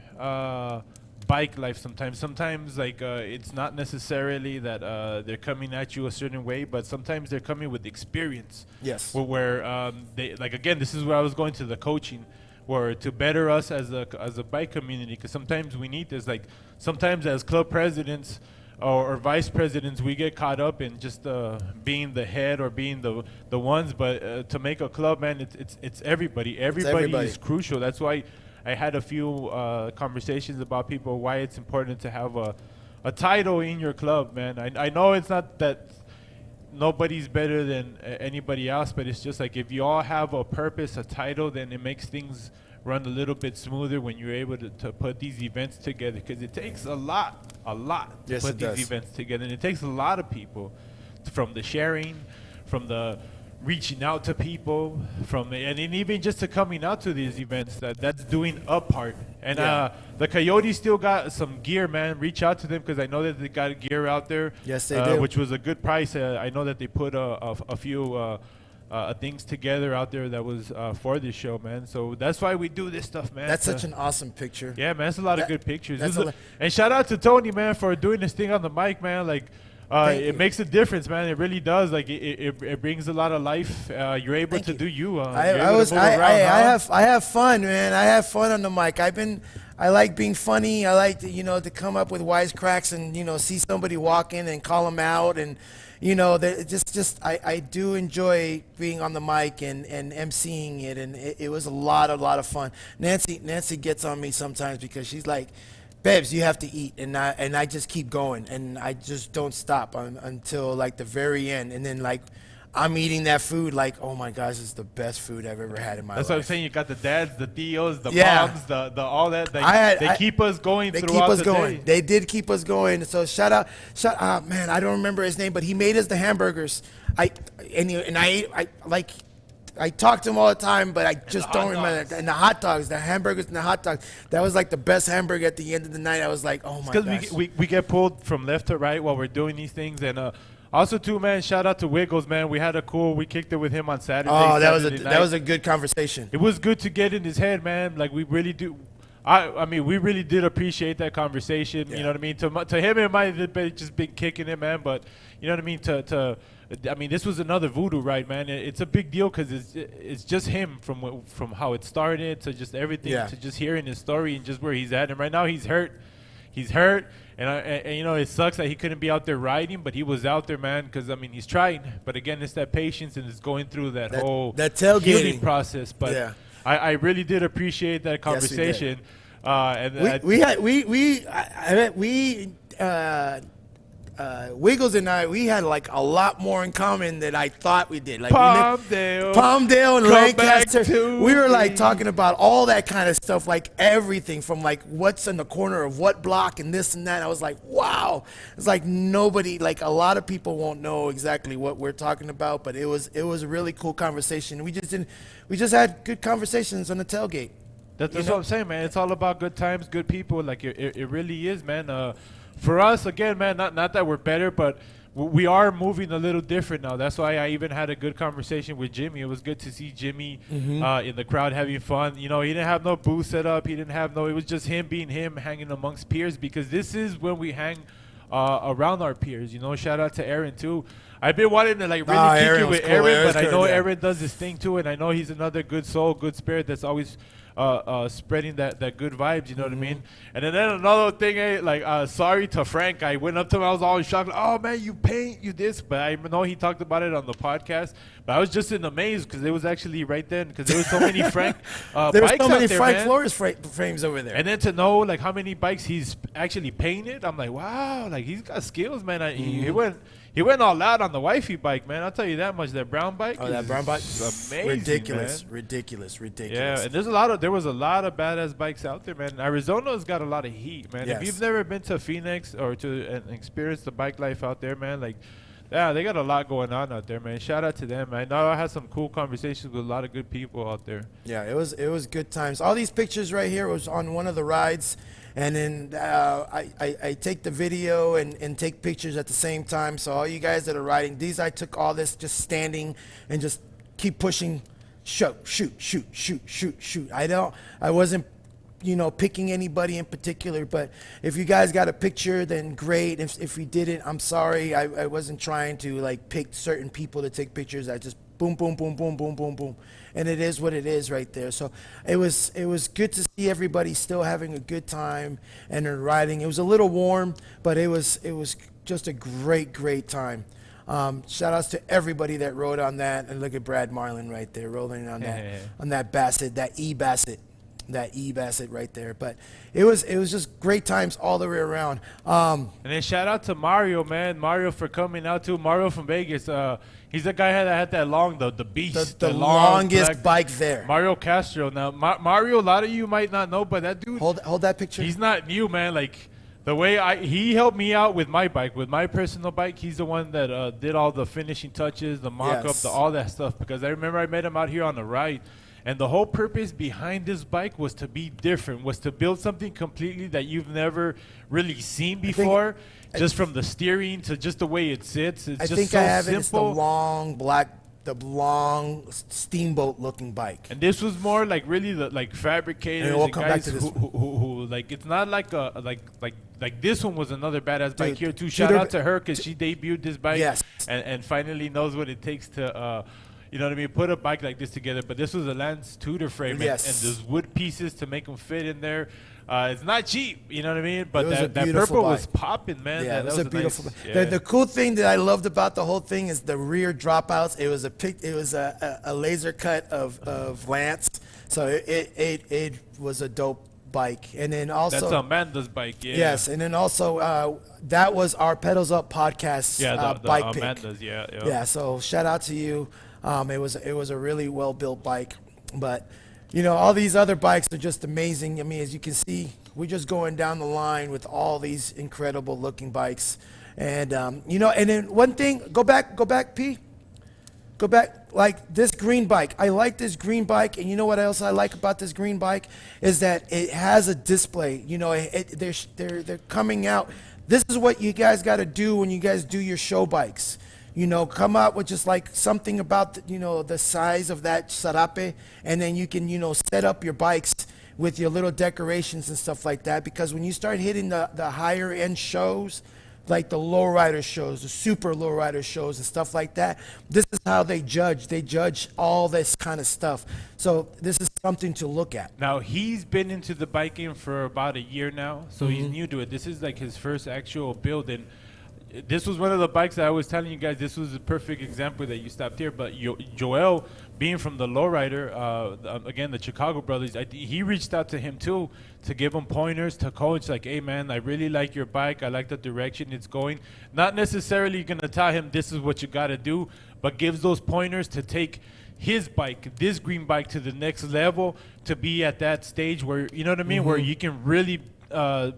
bike life sometimes. Sometimes like it's not necessarily that they're coming at you a certain way, but sometimes they're coming with experience. Yes. Where they like again, this is where I was going to the coaching. Or to better us as a bike community, because sometimes we need this. Like sometimes as club presidents or vice presidents, we get caught up in just being the head or being the ones. But to make a club, man, it's everybody. Everybody is crucial. That's why I had a few conversations about people why it's important to have a title in your club, man. I know it's not that nobody's better than anybody else, but it's just like if you all have a purpose, a title, then it makes things run a little bit smoother when you're able to put these events together, because it takes a lot to put these events together, and it takes a lot of people, from the sharing, from the reaching out to people, and even just to coming out to these events. That's doing a part. And the Coyotes still got some gear, man. Reach out to them because I know that they got gear out there. Yes, they do. Which was a good price. I know that they put a few things together out there that was for this show, man. So that's why we do this stuff, man. That's such an awesome picture. Yeah, man. That's a lot of good pictures. And shout out to Tony, man, for doing this thing on the mic, man. Like, it makes a difference, man. It really does. Like it brings a lot of life. You're able to do you. I have fun, man. I have fun on the mic. I like being funny. I like to, to come up with wisecracks and, see somebody walk in and call them out. And, I do enjoy being on the mic and emceeing it. And it was a lot of fun. Nancy gets on me sometimes because she's like, Babs, you have to eat, and I just keep going, and I just don't stop until like the very end, and then like I'm eating that food like, oh my gosh, it's the best food I've ever had in my life. That's what I'm saying. You got the dads, the tios, the moms, the all that. They keep us going throughout the day. They did keep us going. So shout out, man. I don't remember his name, but he made us the hamburgers. I talk to him all the time, but I just don't remember. And the hot dogs, the hamburgers and the hot dogs. That was like the best hamburger at the end of the night. I was like, oh my gosh. Because we get pulled from left to right while we're doing these things. And also, too, man, shout out to Wiggles, man. We kicked it with him on Saturday. Oh, that was a good conversation. It was good to get in his head, man. Like, we really do. I mean, we really did appreciate that conversation. Yeah. You know what I mean? To him, it might have just been kicking it, man. But, you know what I mean? This was another Voodoo Ride, man. It's a bid deal because it's just him from how it started to just everything, to just hearing his story and just where he's at. And right now he's hurt. And it sucks that he couldn't be out there riding, but he was out there, man, because, I mean, he's trying. But, again, it's that patience and it's going through that whole tailgating healing process. But I really did appreciate that conversation. Wiggles and I, we had like a lot more in common than I thought we did. Like Palmdale and Lancaster. We were like talking about all that kind of stuff, like everything from like what's in the corner of what block and this and that. I was like, wow. It's like nobody, like a lot of people won't know exactly what we're talking about, but it was a really cool conversation. We just had good conversations on the tailgate. That's what I'm saying, man. It's all about good times, good people. Like it really is, man. For us, again, man, not that we're better, but we are moving a little different now. That's why I even had a good conversation with Jimmy. It was good to see Jimmy in the crowd having fun. You know, he didn't have no booth set up. He didn't have it was just him being him, hanging amongst peers, because this is when we hang around our peers. You know, shout out to Aaron too. I've been wanting to like really kick it with Aaron, but I know Aaron does his thing too, and I know he's another good soul, good spirit that's always spreading that good vibes, you know what I mean? And then another thing, sorry to Frank, I went up to him, I was always shocked, oh man, you paint, you this, but I know he talked about it on the podcast, but I was just in amaze because it was actually right then, because there was so many Frank bikes there were so many there, Frank man. Flores frames over there. And then to know like how many bikes he's actually painted, I'm like, wow, like he's got skills, man. He went all out on the wifey bike, man. I'll tell you that much. That brown bike. Oh, that brown bike. Amazing, ridiculous, man. ridiculous. Yeah, and there was a lot of badass bikes out there, man. Arizona's got a lot of heat, man. Yes. If you've never been to Phoenix or to experience the bike life out there, man, like, yeah, they got a lot going on out there, man. Shout out to them. I know I had some cool conversations with a lot of good people out there. Yeah, it was good times. All these pictures right here was on one of the rides. And then I take the video and take pictures at the same time. So all you guys that are riding, I took all this just standing and just keep pushing, shoot. I wasn't, picking anybody in particular, but if you guys got a picture, then great. If you didn't, I'm sorry. I wasn't trying to like pick certain people to take pictures. I just boom, boom, boom, boom, boom, boom, boom. And it is what it is right there. So it was good to see everybody still having a good time and they're riding. It was a little warm, but it was just a great time. Shout outs to everybody that rode on that. And look at Brad Marlin right there rolling on that Bassett, that E-Bassett right there. But it was just great times all the way around. And then shout out to Mario, man. Mario for coming out too. Mario from Vegas. He's the guy that had that long, the beast. The long longest bike there. Mario Castro. Now, Mario, a lot of you might not know, but that dude. Hold that picture. He's not new, man. Like, the way he helped me out with my bike, with my personal bike. He's the one that did all the finishing touches, the mock-up, all that stuff. Because I remember I met him out here on the ride. And the whole purpose behind this bike was to be different, was to build something completely that you've never really seen before, just from the steering to just the way it sits. It's just so simple. It's the long steamboat-looking bike. And this was more like really the fabricators and we'll and come guys back to this who like, it's not like like this one was another badass bike here too. Shout out to her because she debuted this bike and finally knows what it takes to you know what I mean? Put a bike like this together. But this was a Lance Tudor frame and those wood pieces to make them fit in there. It's not cheap, you know what I mean? But that purple bike was popping, man. Yeah, that was a beautiful nice, bike. The cool thing that I loved about the whole thing is the rear dropouts. It was a laser cut of Lance. So it was a dope bike. And then also that's Amanda's bike, Yes, and then also that was our Pedals Up podcast bike pick. Amanda's, Yeah, so shout out to you. It was a really well built bike, but all these other bikes are just amazing. I mean, as you can see, we're just going down the line with all these incredible looking bikes, and and then one thing, go back, P. Go back, like this green bike. I like this green bike, and you know what else I like about this green bike is that it has a display. They're coming out. This is what you guys got to do when you guys do your show bikes. Come out with just like something about the size of that sarape, and then you can set up your bikes with your little decorations and stuff like that. Because when you start hitting the higher end shows, like the lowrider shows, the super lowrider shows and stuff like that, this is how they judge. They judge all this kind of stuff. So this is something to look at. Now, he's been into the biking for about a year now, so he's new to it. This is like his first actual build, and this was one of the bikes that I was telling you guys. This was a perfect example that you stopped here. But Joel, being from the lowrider, again, the Chicago brothers, he reached out to him too to give him pointers, to coach, like, hey man, I really like your bike. I like the direction it's going. Not necessarily going to tell him this is what you got to do, but gives those pointers to take his bike, this green bike, to the next level, to be at that stage where, you know what I mean, where you can really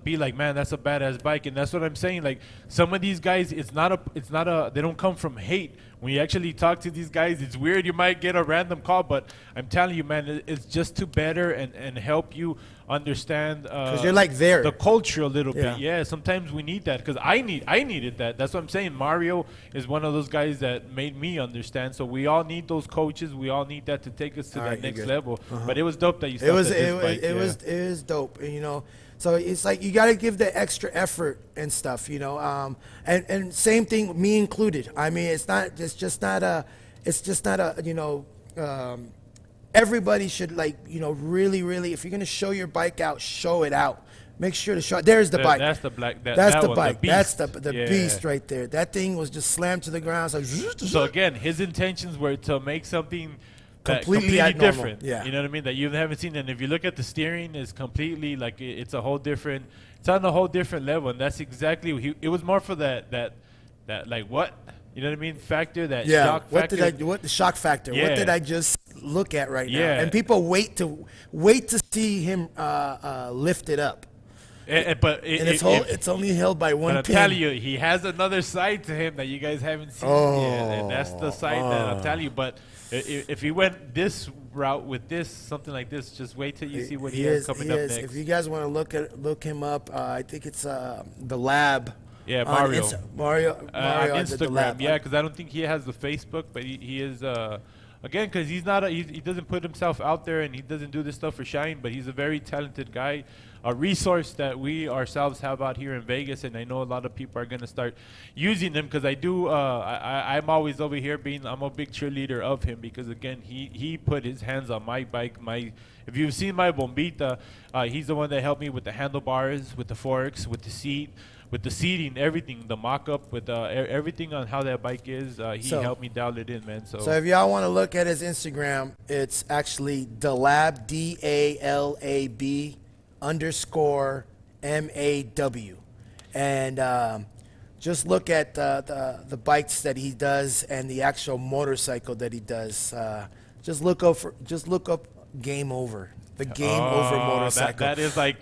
be like, man, that's a badass bike. And that's what I'm saying. Like, some of these guys, it's not a, they don't come from hate. When you actually talk to these guys, it's weird. You might get a random call, but I'm telling you, man, it's just to better and help you understand. Because you're like there. The culture a little Yeah. bit. Yeah, sometimes we need that, because I needed that. That's what I'm saying. Mario is one of those guys that made me understand. So we all need those coaches. We all need that to take us to All that right, next you're good. level. But it was dope that you It stopped was at this bike. it was dope, you know. So it's like you got to give the extra effort and stuff, you know. And same thing, me included. I mean, it's just not a you know. Everybody should, like, you know, really, if you're gonna show your bike out, show it out. Make sure to show. There's the bike. That's the black. That's that the one, bike. beast. That's the Yeah. beast right there. That thing was just slammed to the ground. So, So again, his intentions were to make something Completely completely abnormal. different. Yeah. You know what I mean? That you haven't seen. And if you look at the steering, it's completely like it's a whole different. It's on a whole different level, and that's exactly. It was more for that like what. You know what I mean? Factor, that yeah. shock factor. What the shock factor? What Yeah. did I just look at right now? Yeah. And people wait to see him lift it up. But And it's only held by one But I'm pin. telling you, he has another side to him that you guys haven't seen yet, and that's the side that I'm telling you. But if he went this route with this, something like this, just wait till you see what he has coming up next. If you guys want to look him up, I think it's the Lab. Yeah, on Mario. Mario On the Instagram, Lab. yeah, because I don't think he has the Facebook, but he is again, because he's not he doesn't put himself out there, and he doesn't do this stuff for shine, but he's a very talented guy, a resource that we ourselves have out here in Vegas, and I know a lot of people are gonna start using him, because I do I'm always over here I'm a big cheerleader of him, because again he put his hands on my bike. If you've seen my Bombita, he's the one that helped me with the handlebars, with the forks, with the seat, with the seating, everything, the mock-up, with everything on how that bike is. He helped me dial it in, man. So if y'all want to look at his Instagram, it's actually DALAB, DALAB _MAW. And just look at the bikes that he does and the actual motorcycle that he does. Just look up Game Over. The Game Over motorcycle. That is like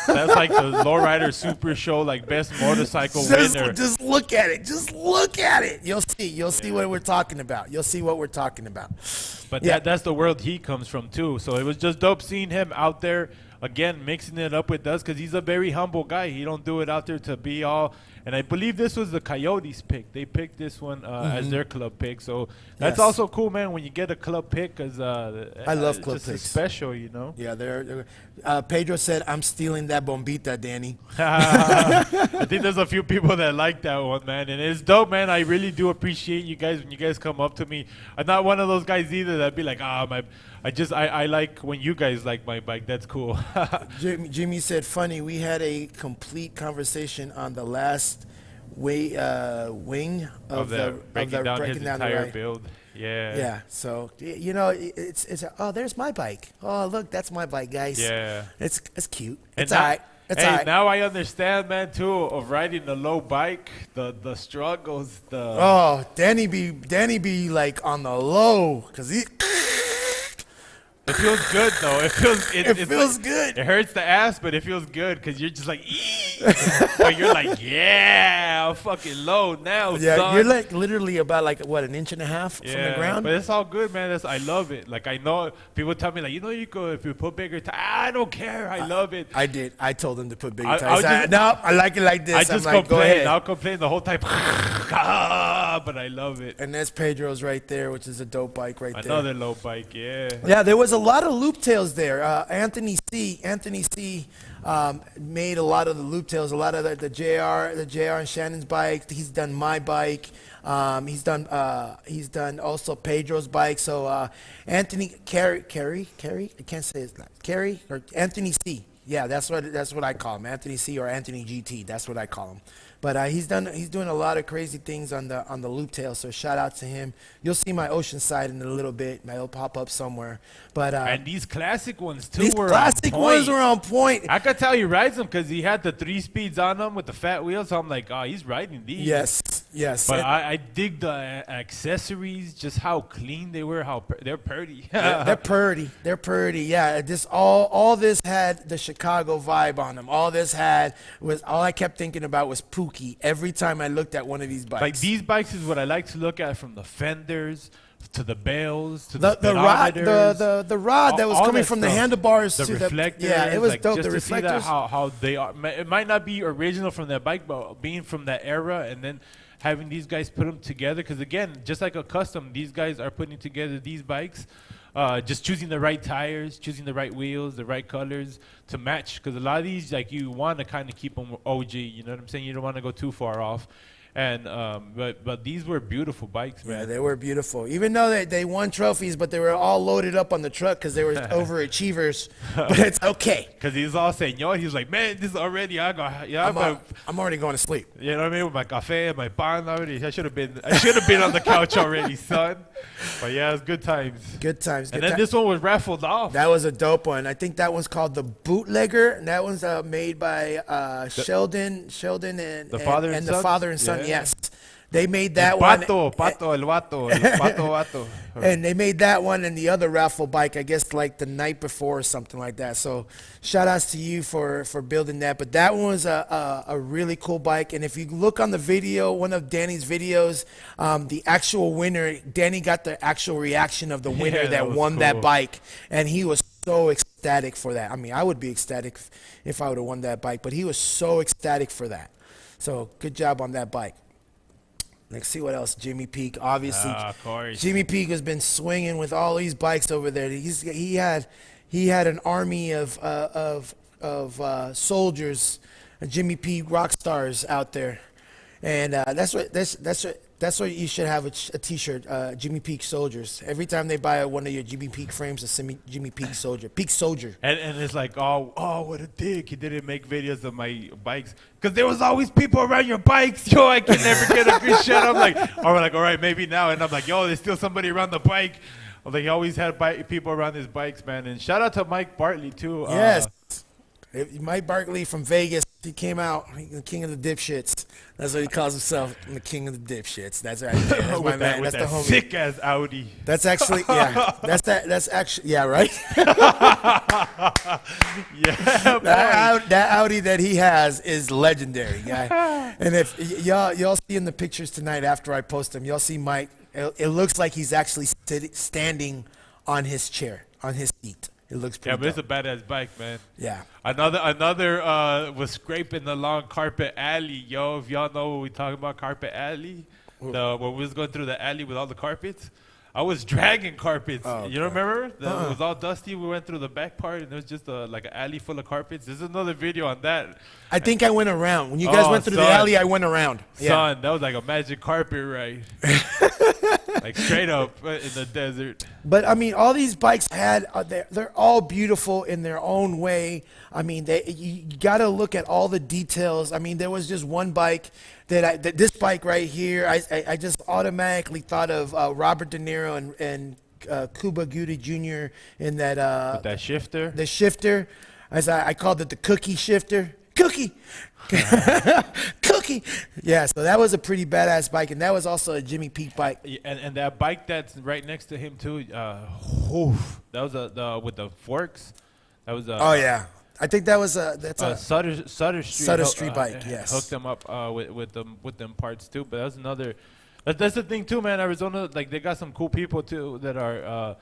that's like the Lowrider Super Show, like best motorcycle winner. Just look at it. Just look at it. You'll see what we're talking about. You'll see what we're talking about. But Yeah. that's the world he comes from too. So it was just dope seeing him out there again, mixing it up with us, because he's a very humble guy. He don't do it out there to be all. And I believe this was the Coyotes pick. They picked this one as their club pick. So that's Yes. also cool, man, when you get a club pick, because I love club just picks. special, you know. Yeah, they're Pedro said, "I'm stealing that bombita, Danny." I think there's a few people that like that one, man, and it's dope, man. I really do appreciate you guys when you guys come up to me. I'm not one of those guys either that'd be like, I like when you guys like my bike. That's cool. Jimmy said, "Funny, we had a complete conversation on the last wing of the breaking down his the entire ride." build. Yeah. Yeah, so you know, it's there's my bike. Oh, look, that's my bike, guys. Yeah. It's cute. And It's now- alright. It's hey, alright. now I understand, man, too, of riding a low bike, the struggles, Oh, Danny be like on the low, cause he. It feels good though. It feels like, good. It hurts the ass, but it feels good because you're just like, ee! But you're like, yeah, I'm fucking low now. Yeah, son. you're like literally about like what, an inch and a half from the ground. But it's all good, man. I love it. Like I know people tell me like, you could if you put bigger tires. I don't care. I love it. I did. I told him to put bigger I- tires. I'll just- No, I like it like this. I just I'm like, go complain. ahead. I'll complain the whole time. But I love it. And there's Pedro's right there, which is a dope bike right there. Another low bike, yeah. Yeah, there was a lot of loop tails there. Anthony C. Made a lot of the loop tails, a lot of the JR and Shannon's bike. He's done my bike. He's done also Pedro's bike. So Anthony Carey, I can't say his last. Carey or Anthony C. Yeah, that's what I call him. Anthony C. or Anthony GT. That's what I call him. But he's doing a lot of crazy things on the loop tail. So shout out to him. You'll see my Oceanside in a little bit. It'll pop up somewhere. But And these classic ones too these were classic on ones point. were on point. I could tell he rides them because he had the 3 speeds on them with the fat wheels. So I'm like, oh, he's riding these. Yes. But And I dig the accessories, just how clean they were, they're pretty. they're pretty. Yeah, this all this had the Chicago vibe on them. All I kept thinking about was Pookie every time I looked at one of these bikes. Like these bikes is what I like to look at, from the fenders to the bales to the rod, speedometers, the rod that was all coming that from stuff. the handlebars The to reflectors. yeah, it was like, dope. Just The to see that, reflectors. how they are. It might not be original from that bike, but being from that era, and then having these guys put them together. Because again, just like a custom, these guys are putting together these bikes. Just choosing the right tires, choosing the right wheels, the right colors to match. Because a lot of these, like, you want to kind of keep them OG. You know what I'm saying? You don't want to go too far off. And but these were beautiful bikes, man. Yeah, they were beautiful. Even though they won trophies, but they were all loaded up on the truck because they were overachievers. But it's okay. Because he's all saying, yo, he's like, man, this is already, I'm already going to sleep. You know what I mean? With my cafe and my pan already. I should have been on the couch already, son. But yeah, it was good times. Good times. And then this one was raffled off. That was a dope one. I think that one's called the Bootlegger, and that one's made by Sheldon and the father and son. Yeah. Yes, they made that one. El vato. And they made that one and the other raffle bike, I guess, like the night before or something like that. So shout outs to you for building that. But that one was a really cool bike. And if you look on the video, one of Danny's videos, the actual winner, Danny got the actual reaction of the winner that won that bike. And he was so ecstatic for that. I mean, I would be ecstatic if I would have won that bike. But he was so ecstatic for that. So good job on that bike. Let's see what else. Jimmy Peak, obviously. Of course. Jimmy Peak has been swinging with all these bikes over there. He had an army of soldiers, Jimmy Peak rock stars out there, and that's what you should have a T-shirt. Jimmy Peak soldiers. Every time they buy one of your Jimmy Peak frames, a Jimmy Peak soldier. Peak soldier. And it's like, oh, what a dick. He didn't make videos of my bikes. Because there was always people around your bikes. Yo, I can never get a good shot. I'm like, all right, maybe now. And I'm like, yo, there's still somebody around the bike. I'm like, he always had people around his bikes, man. And shout out to Mike Bartley, too. Yes. Mike Bartley from Vegas. He came out, the king of the dipshits. That's what he calls himself, the king of the dipshits. That's right. That's my man. That's the homie. Sick ass Audi. That's actually, yeah. That's actually, yeah, right. Yeah. That Audi that he has is legendary, guy. And if y'all see in the pictures tonight after I post them, y'all see Mike. It looks like he's actually standing on his chair, on his seat. It looks pretty but it's a dope. badass bike, man. Yeah. Another was scraping the long carpet alley, yo. If y'all know what we talking about, carpet alley, when we was going through the alley with all the carpets, I was dragging carpets. Oh, you don't remember? It was all dusty. We went through the back part, and there was just like an alley full of carpets. There's another video on that. I think I went around. When you guys went through the alley, I went around. Son, that was like a magic carpet ride. Like straight up in the desert. But I mean, all these bikes they're all beautiful in their own way. I mean, you got to look at all the details. I mean, there was just one bike that this bike right here, I just automatically thought of Robert De Niro and Cuba Gooding Jr. in that With that shifter. The shifter, as I called it, the cookie shifter. Cookie. Cookie. Yeah, so that was a pretty badass bike, and that was also a Jimmy Peak bike. And that bike that's right next to him too. That was the with the forks. That was oh yeah, I think that's a Sutter Street bike. Yes, hooked them up with them parts too. But that's another. That's the thing too, man. Arizona, like, they got some cool people too that are.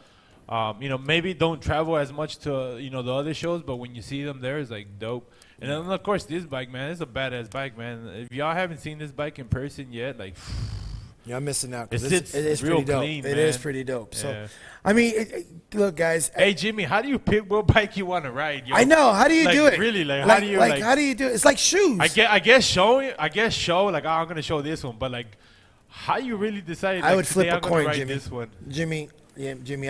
Maybe don't travel as much to the other shows, but when you see them there, it's like dope. And then of course this bike, man, it's a badass bike, man. If y'all haven't seen this bike in person yet, like, you're missing out. It is real pretty dope. clean, It man. is pretty dope. So, Yeah. I mean, look, guys. Hey Jimmy, how do you pick what bike you want to ride? Yo? I know. How do you do it? Really, how do you how do you do it? It's like shoes. I guess show. Like, I'm gonna show this one, but like, how you really decide? I would flip a I'm gonna coin, ride Jimmy. This one. Jimmy,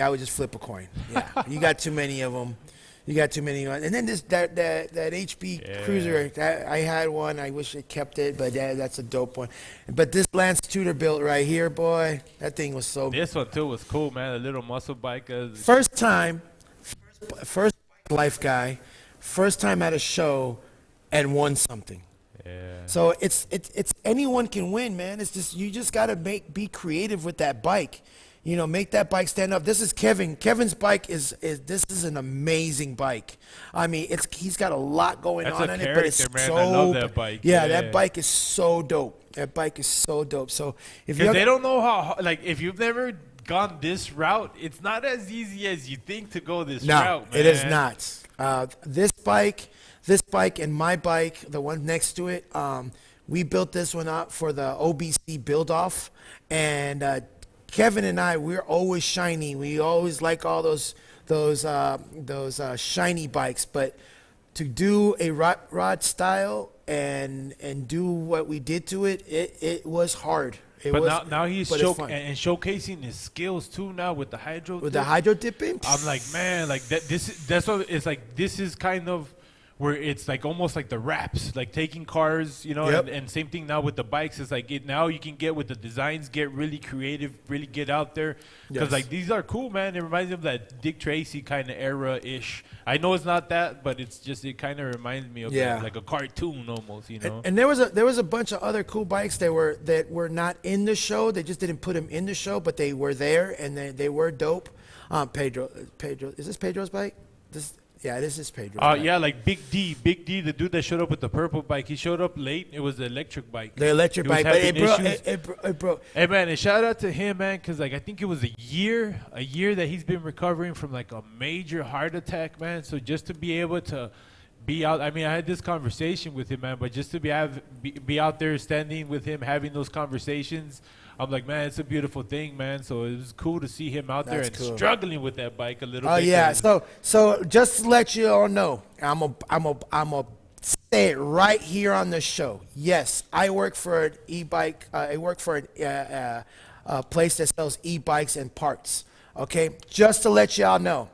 I would just flip a coin. Yeah, you got too many of them. You got too many. And then that HB Cruiser, I had one. I wish I kept it, but that's a dope one. But this Lance Tudor-built right here, boy, that thing was so. This one too was cool, man. A little muscle bike. First life guy, first time at a show, and won something. Yeah. So it's anyone can win, man. It's just you just gotta be creative with that bike. make that bike stand up. This is Kevin. Kevin's bike is this is an amazing bike. I mean, he's got a lot going That's on a in it, but it's character, man. so I love that bike. Yeah, Yeah. that bike is so dope. That bike is so dope. So if you Because they don't know how, like, if you've never gone this route, it's not as easy as you think to go this route, man. it is not. This bike and my bike, the one next to it, we built this one up for the OBC build-off, and Kevin and I, we're always shiny. We always like all those shiny bikes, but to do a rod style and do what we did to it, it was hard. But now he's but it's fun. showcasing his skills too now with the hydro. With the hydro dipping. I'm like, man, like that's what it's like. This is kind of where it's like almost like the wraps, like taking cars, Yep. and same thing now with the bikes. It's like now you can get with the designs, get really creative, really get out there. Because Yes. like these are cool, man. It reminds me of that Dick Tracy kind of era-ish. I know it's not that, but it's just, it kind of reminds me of that, like a cartoon almost, And there was a bunch of other cool bikes that were not in the show. They just didn't put them in the show, but they were there and they were dope. Pedro, is this Pedro's bike? This is Pedro's bike. Yeah, like Big D, the dude that showed up with the purple bike. He showed up late. It was the electric bike. The electric He was bike, but having issues. it broke. Hey man, and shout out to him, man, because like I think it was a year that he's been recovering from like a major heart attack, man. So just to be able to be out, I mean, I had this conversation with him, man, but just to be out there standing with him, having those conversations, I'm like, man, it's a beautiful thing, man. So it was cool to see him out there and struggling with that bike a little bit. Oh yeah, so just to let you all know, I'm a say it right here on the show. Yes, I work for an e-bike. I work for a place that sells e-bikes and parts. Okay, just to let y'all know,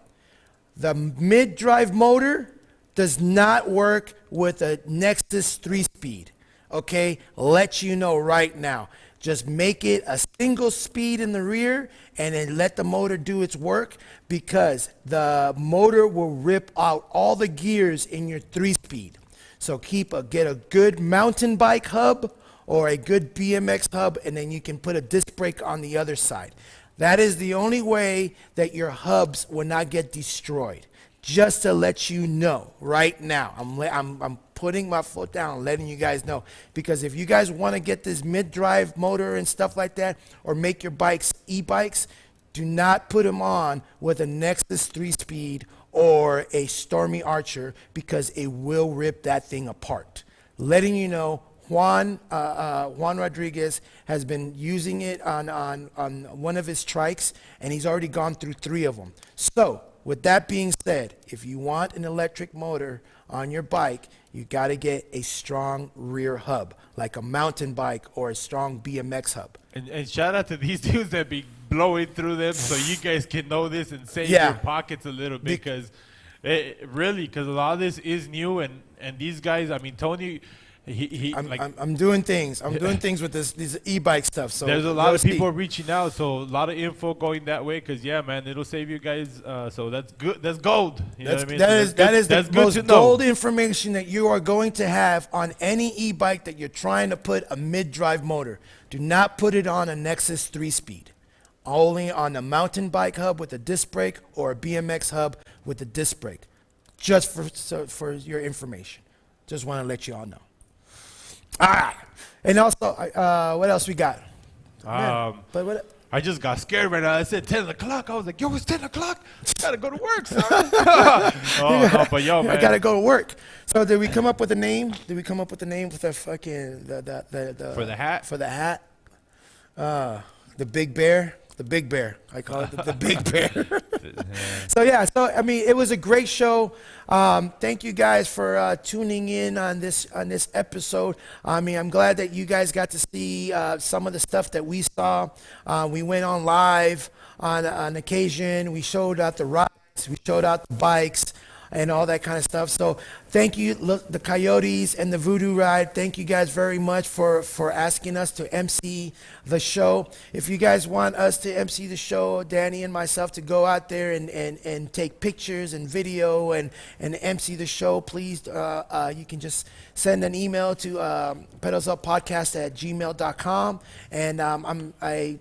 the mid-drive motor does not work with a Nexus 3-speed. Okay, let you know right now. Just make it a single speed in the rear and then let the motor do its work, because the motor will rip out all the gears in your 3-speed. So get a good mountain bike hub or a good BMX hub, and then you can put a disc brake on the other side. That is the only way that your hubs will not get destroyed. Just to let you know right now, I'm putting my foot down, letting you guys know, because if you guys want to get this mid-drive motor and stuff like that, or make your bikes e-bikes, do not put them on with a Nexus 3-speed or a Stormy Archer, because it will rip that thing apart. Letting you know, Juan Rodriguez has been using it on one of his trikes, and he's already gone through 3 of them. So with that being said, if you want an electric motor on your bike, you got to get a strong rear hub, like a mountain bike or a strong BMX hub. And shout out to these dudes that be blowing through them, so you guys can know this and save your pockets a little bit, because because a lot of this is new, and these guys, I mean, Tony, I'm doing things. I'm doing things with these e-bike stuff. So there's a lot of people reaching out, so a lot of info going that way. Cause yeah, man, it'll save you guys. So that's good. That's gold. You know what I mean? That is the most gold information that you are going to have on any e-bike that you're trying to put a mid-drive motor. Do not put it on a Nexus 3-speed. Only on a mountain bike hub with a disc brake or a BMX hub with a disc brake. Just for your information. Just want to let you all know. All right, and also, what else we got? I just got scared right now. I said 10 o'clock. I was like, yo, it's 10 o'clock. I gotta go to work, son. No, but yo, man. I gotta go to work. So did we come up with a name? Did we come up with a name for the fucking for the hat? For the hat? The Big Bear. The Big Bear. I call it the Big Bear. So I mean, it was a great show. Thank you guys for tuning in on this episode. I mean, I'm glad that you guys got to see some of the stuff that we saw. We went on live on occasion. We showed out the rides. We showed out the bikes and all that kind of stuff. So thank you, look, the Coyotes and the Voodoo Ride. Thank you guys very much for asking us to MC the show. If you guys want us to MC the show, Danny and myself to go out there and take pictures and video and MC the show, please, you can just send an email to pedalsuppodcast@gmail.com. And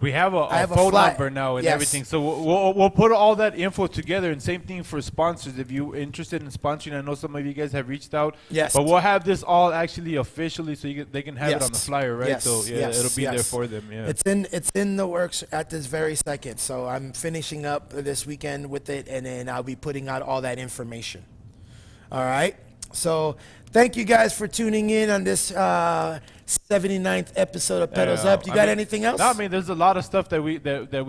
we have a phone number now and everything, so we'll put all that info together. And same thing for sponsors. If you're interested in sponsoring, I know some of you guys have reached out. Yes. But we'll have this all actually officially, so they can have it on the flyer, right? Yes. So it'll be there for them. Yeah. It's in the works at this very second. So I'm finishing up this weekend with it, and then I'll be putting out all that information. All right. So thank you guys for tuning in on this 79th episode of Pedals Up. You got anything else? No, I mean, there's a lot of stuff that we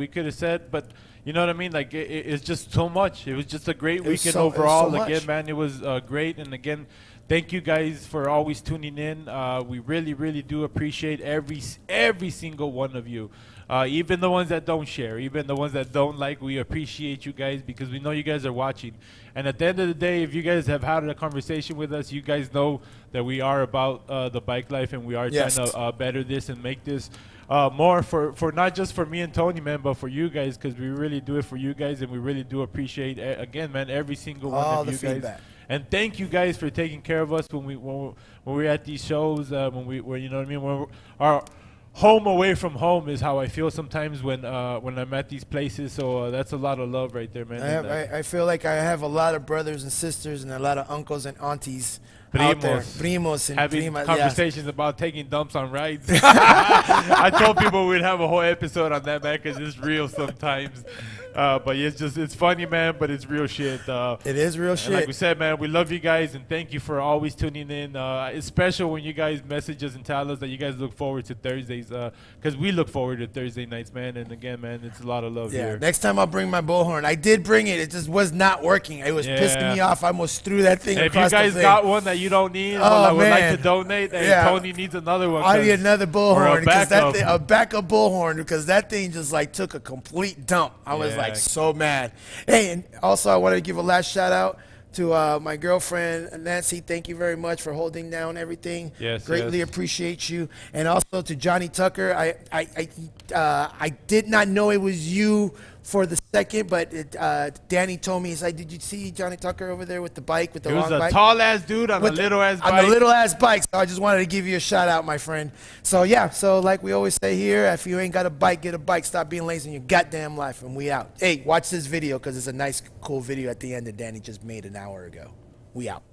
could have said, but you know what I mean? Like, it's just so much. It was just a great weekend overall. Again, man, it was great. And again, thank you guys for always tuning in. We really, really do appreciate every single one of you. Even the ones that don't share, even the ones that don't like, we appreciate you guys because we know you guys are watching. And at the end of the day, if you guys have had a conversation with us, you guys know that we are about the bike life, and we are trying to better this and make this more for not just for me and Tony, man, but for you guys, because we really do it for you guys, and we really do appreciate, again, man, every single one of you guys. And thank you guys for taking care of us when we're at these shows, when you know what I mean, when our home away from home is how I feel sometimes when I'm at these places. So that's a lot of love right there, man. I feel like I have a lot of brothers and sisters and a lot of uncles and aunties out there. Primos and having primas, conversations about taking dumps on rides. I told people we'd have a whole episode on that, man, because it's real sometimes. But it's funny, man, but it's real shit. It is real shit. Like we said, man, we love you guys, and thank you for always tuning in. It's special when you guys message us and tell us that you guys look forward to Thursdays, because we look forward to Thursday nights, man. And again, man, it's a lot of love here. Next time I'll bring my bullhorn. I did bring it. It just was not working. It was pissing me off. I almost threw that thing across the thing. If you guys got one that you don't need, or would like to donate, Tony needs another one. I need another bullhorn, a backup bullhorn, because that thing just like took a complete dump. I was like so mad. Hey, and also I wanted to give a last shout out to my girlfriend Nancy. Thank you very much for holding down everything. Greatly appreciate you. And also to Johnny Tucker. I did not know it was you for the second, but Danny told me, he's like, did you see Johnny Tucker over there with the bike, with the long bike? He was a tall-ass dude on a little-ass bike. On the little-ass bike, so I just wanted to give you a shout-out, my friend. So, so like we always say here, if you ain't got a bike, get a bike. Stop being lazy in your goddamn life, and we out. Hey, watch this video, because it's a nice, cool video at the end that Danny just made an hour ago. We out.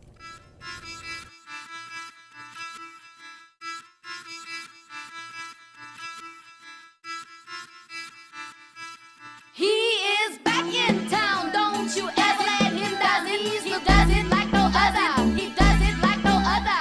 He is back in town, don't you ever let him down. He does it like no other. He does it like no other.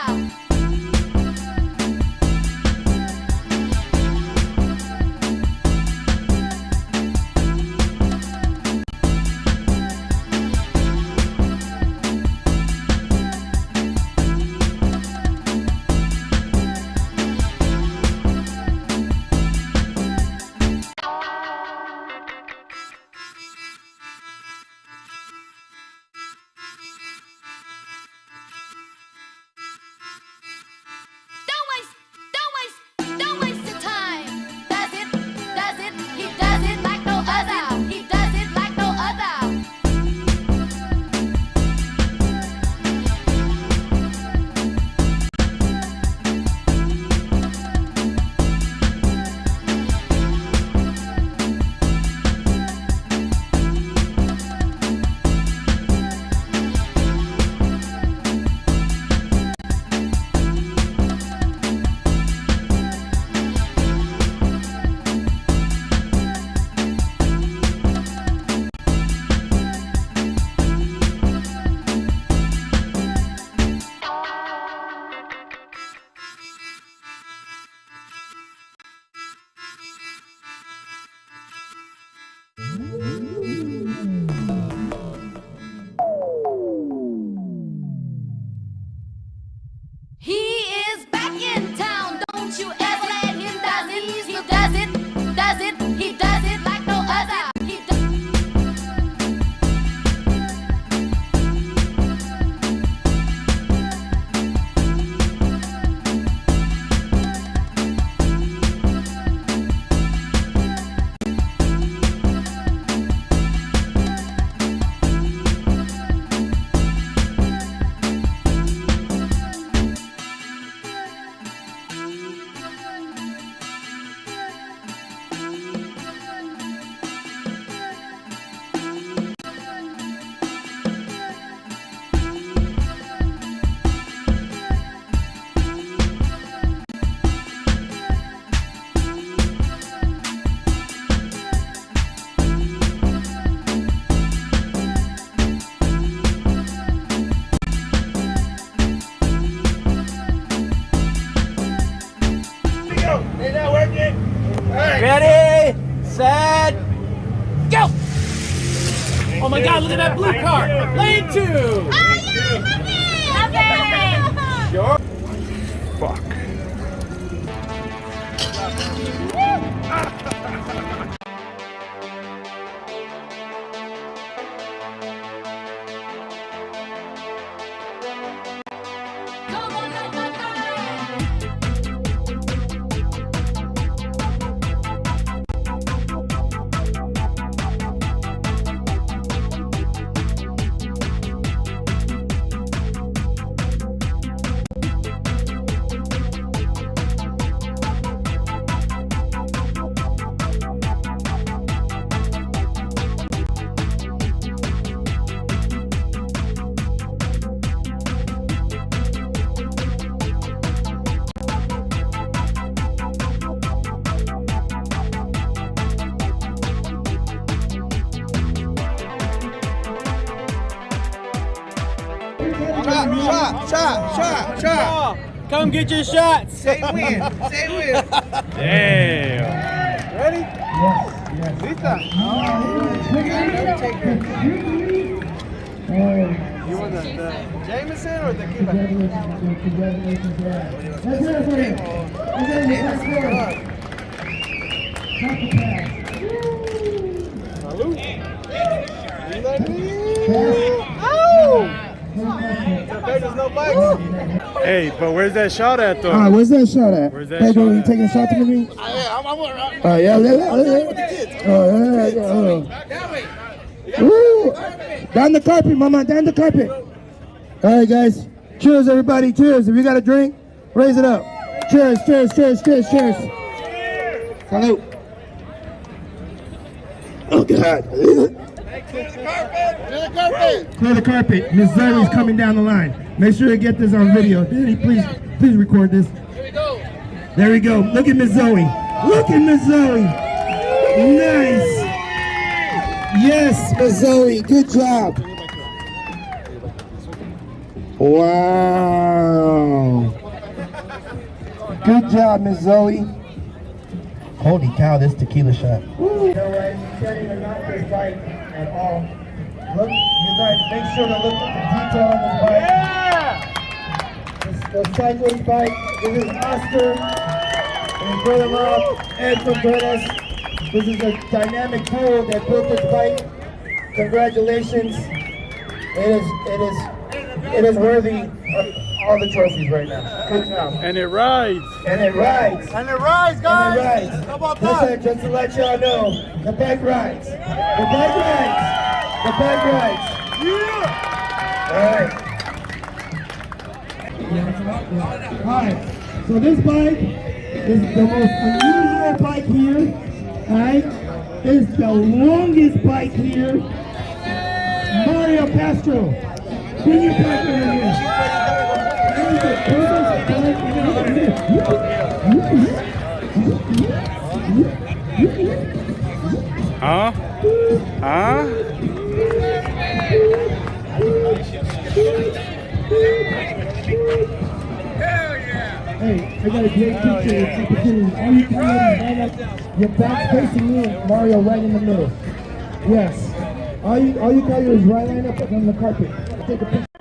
go. Is that working? All right. Ready, set, go! Oh my God, look at that blue car. Lane 2. Sure. Fuck. Shot. Come get your shots. Say win. Say win. Damn. Ready? Yes. Lisa. You want the Jameson or the Cuba? There's no bikes. Hey, but where's that shot at though? All right, where's that shot at? Where's that Hey, bro, shot you at? taking a shot to me? Woo! Down the carpet, mama, down the carpet. All right, guys. Cheers, everybody. Cheers. If you got a drink, raise it up. Cheers, cheers, cheers, cheers, cheers. Salute. Oh, God. Clear the carpet. Miss Zoe's coming down the line. Make sure you get this on video. Danny, please record this. There we go. Look at Miss Zoe. Look at Miss Zoe. Nice. Yes, Miss Zoe. Good job. Wow. Good job, Miss Zoe. Holy cow, this tequila shot. You know what? You can't even knock this bike at all. Look, you guys, make sure to look at the detail on this bike. This is the cyclist bike. This is Oscar and his brother-in-law, Ed from Venice. This is a dynamic duo that built this bike. Congratulations. It is worthy of all the trophies right now. Good job. And it rides. And it rides. And it rides, guys. And it rides. How about Listen, that? just to let y'all know, the bike rides. The bike rides. The bike rides. Yeah. All right. So this bike is the most unusual bike here. All right. It's the longest bike here. Mario Castro. Bring your bike over here. Huh? Huh? Hey, I got a great picture of opportunity. All you coyotes line up, your back's facing me, Mario right in the middle. Yes. All you coyotes right line up on the carpet. Take a picture.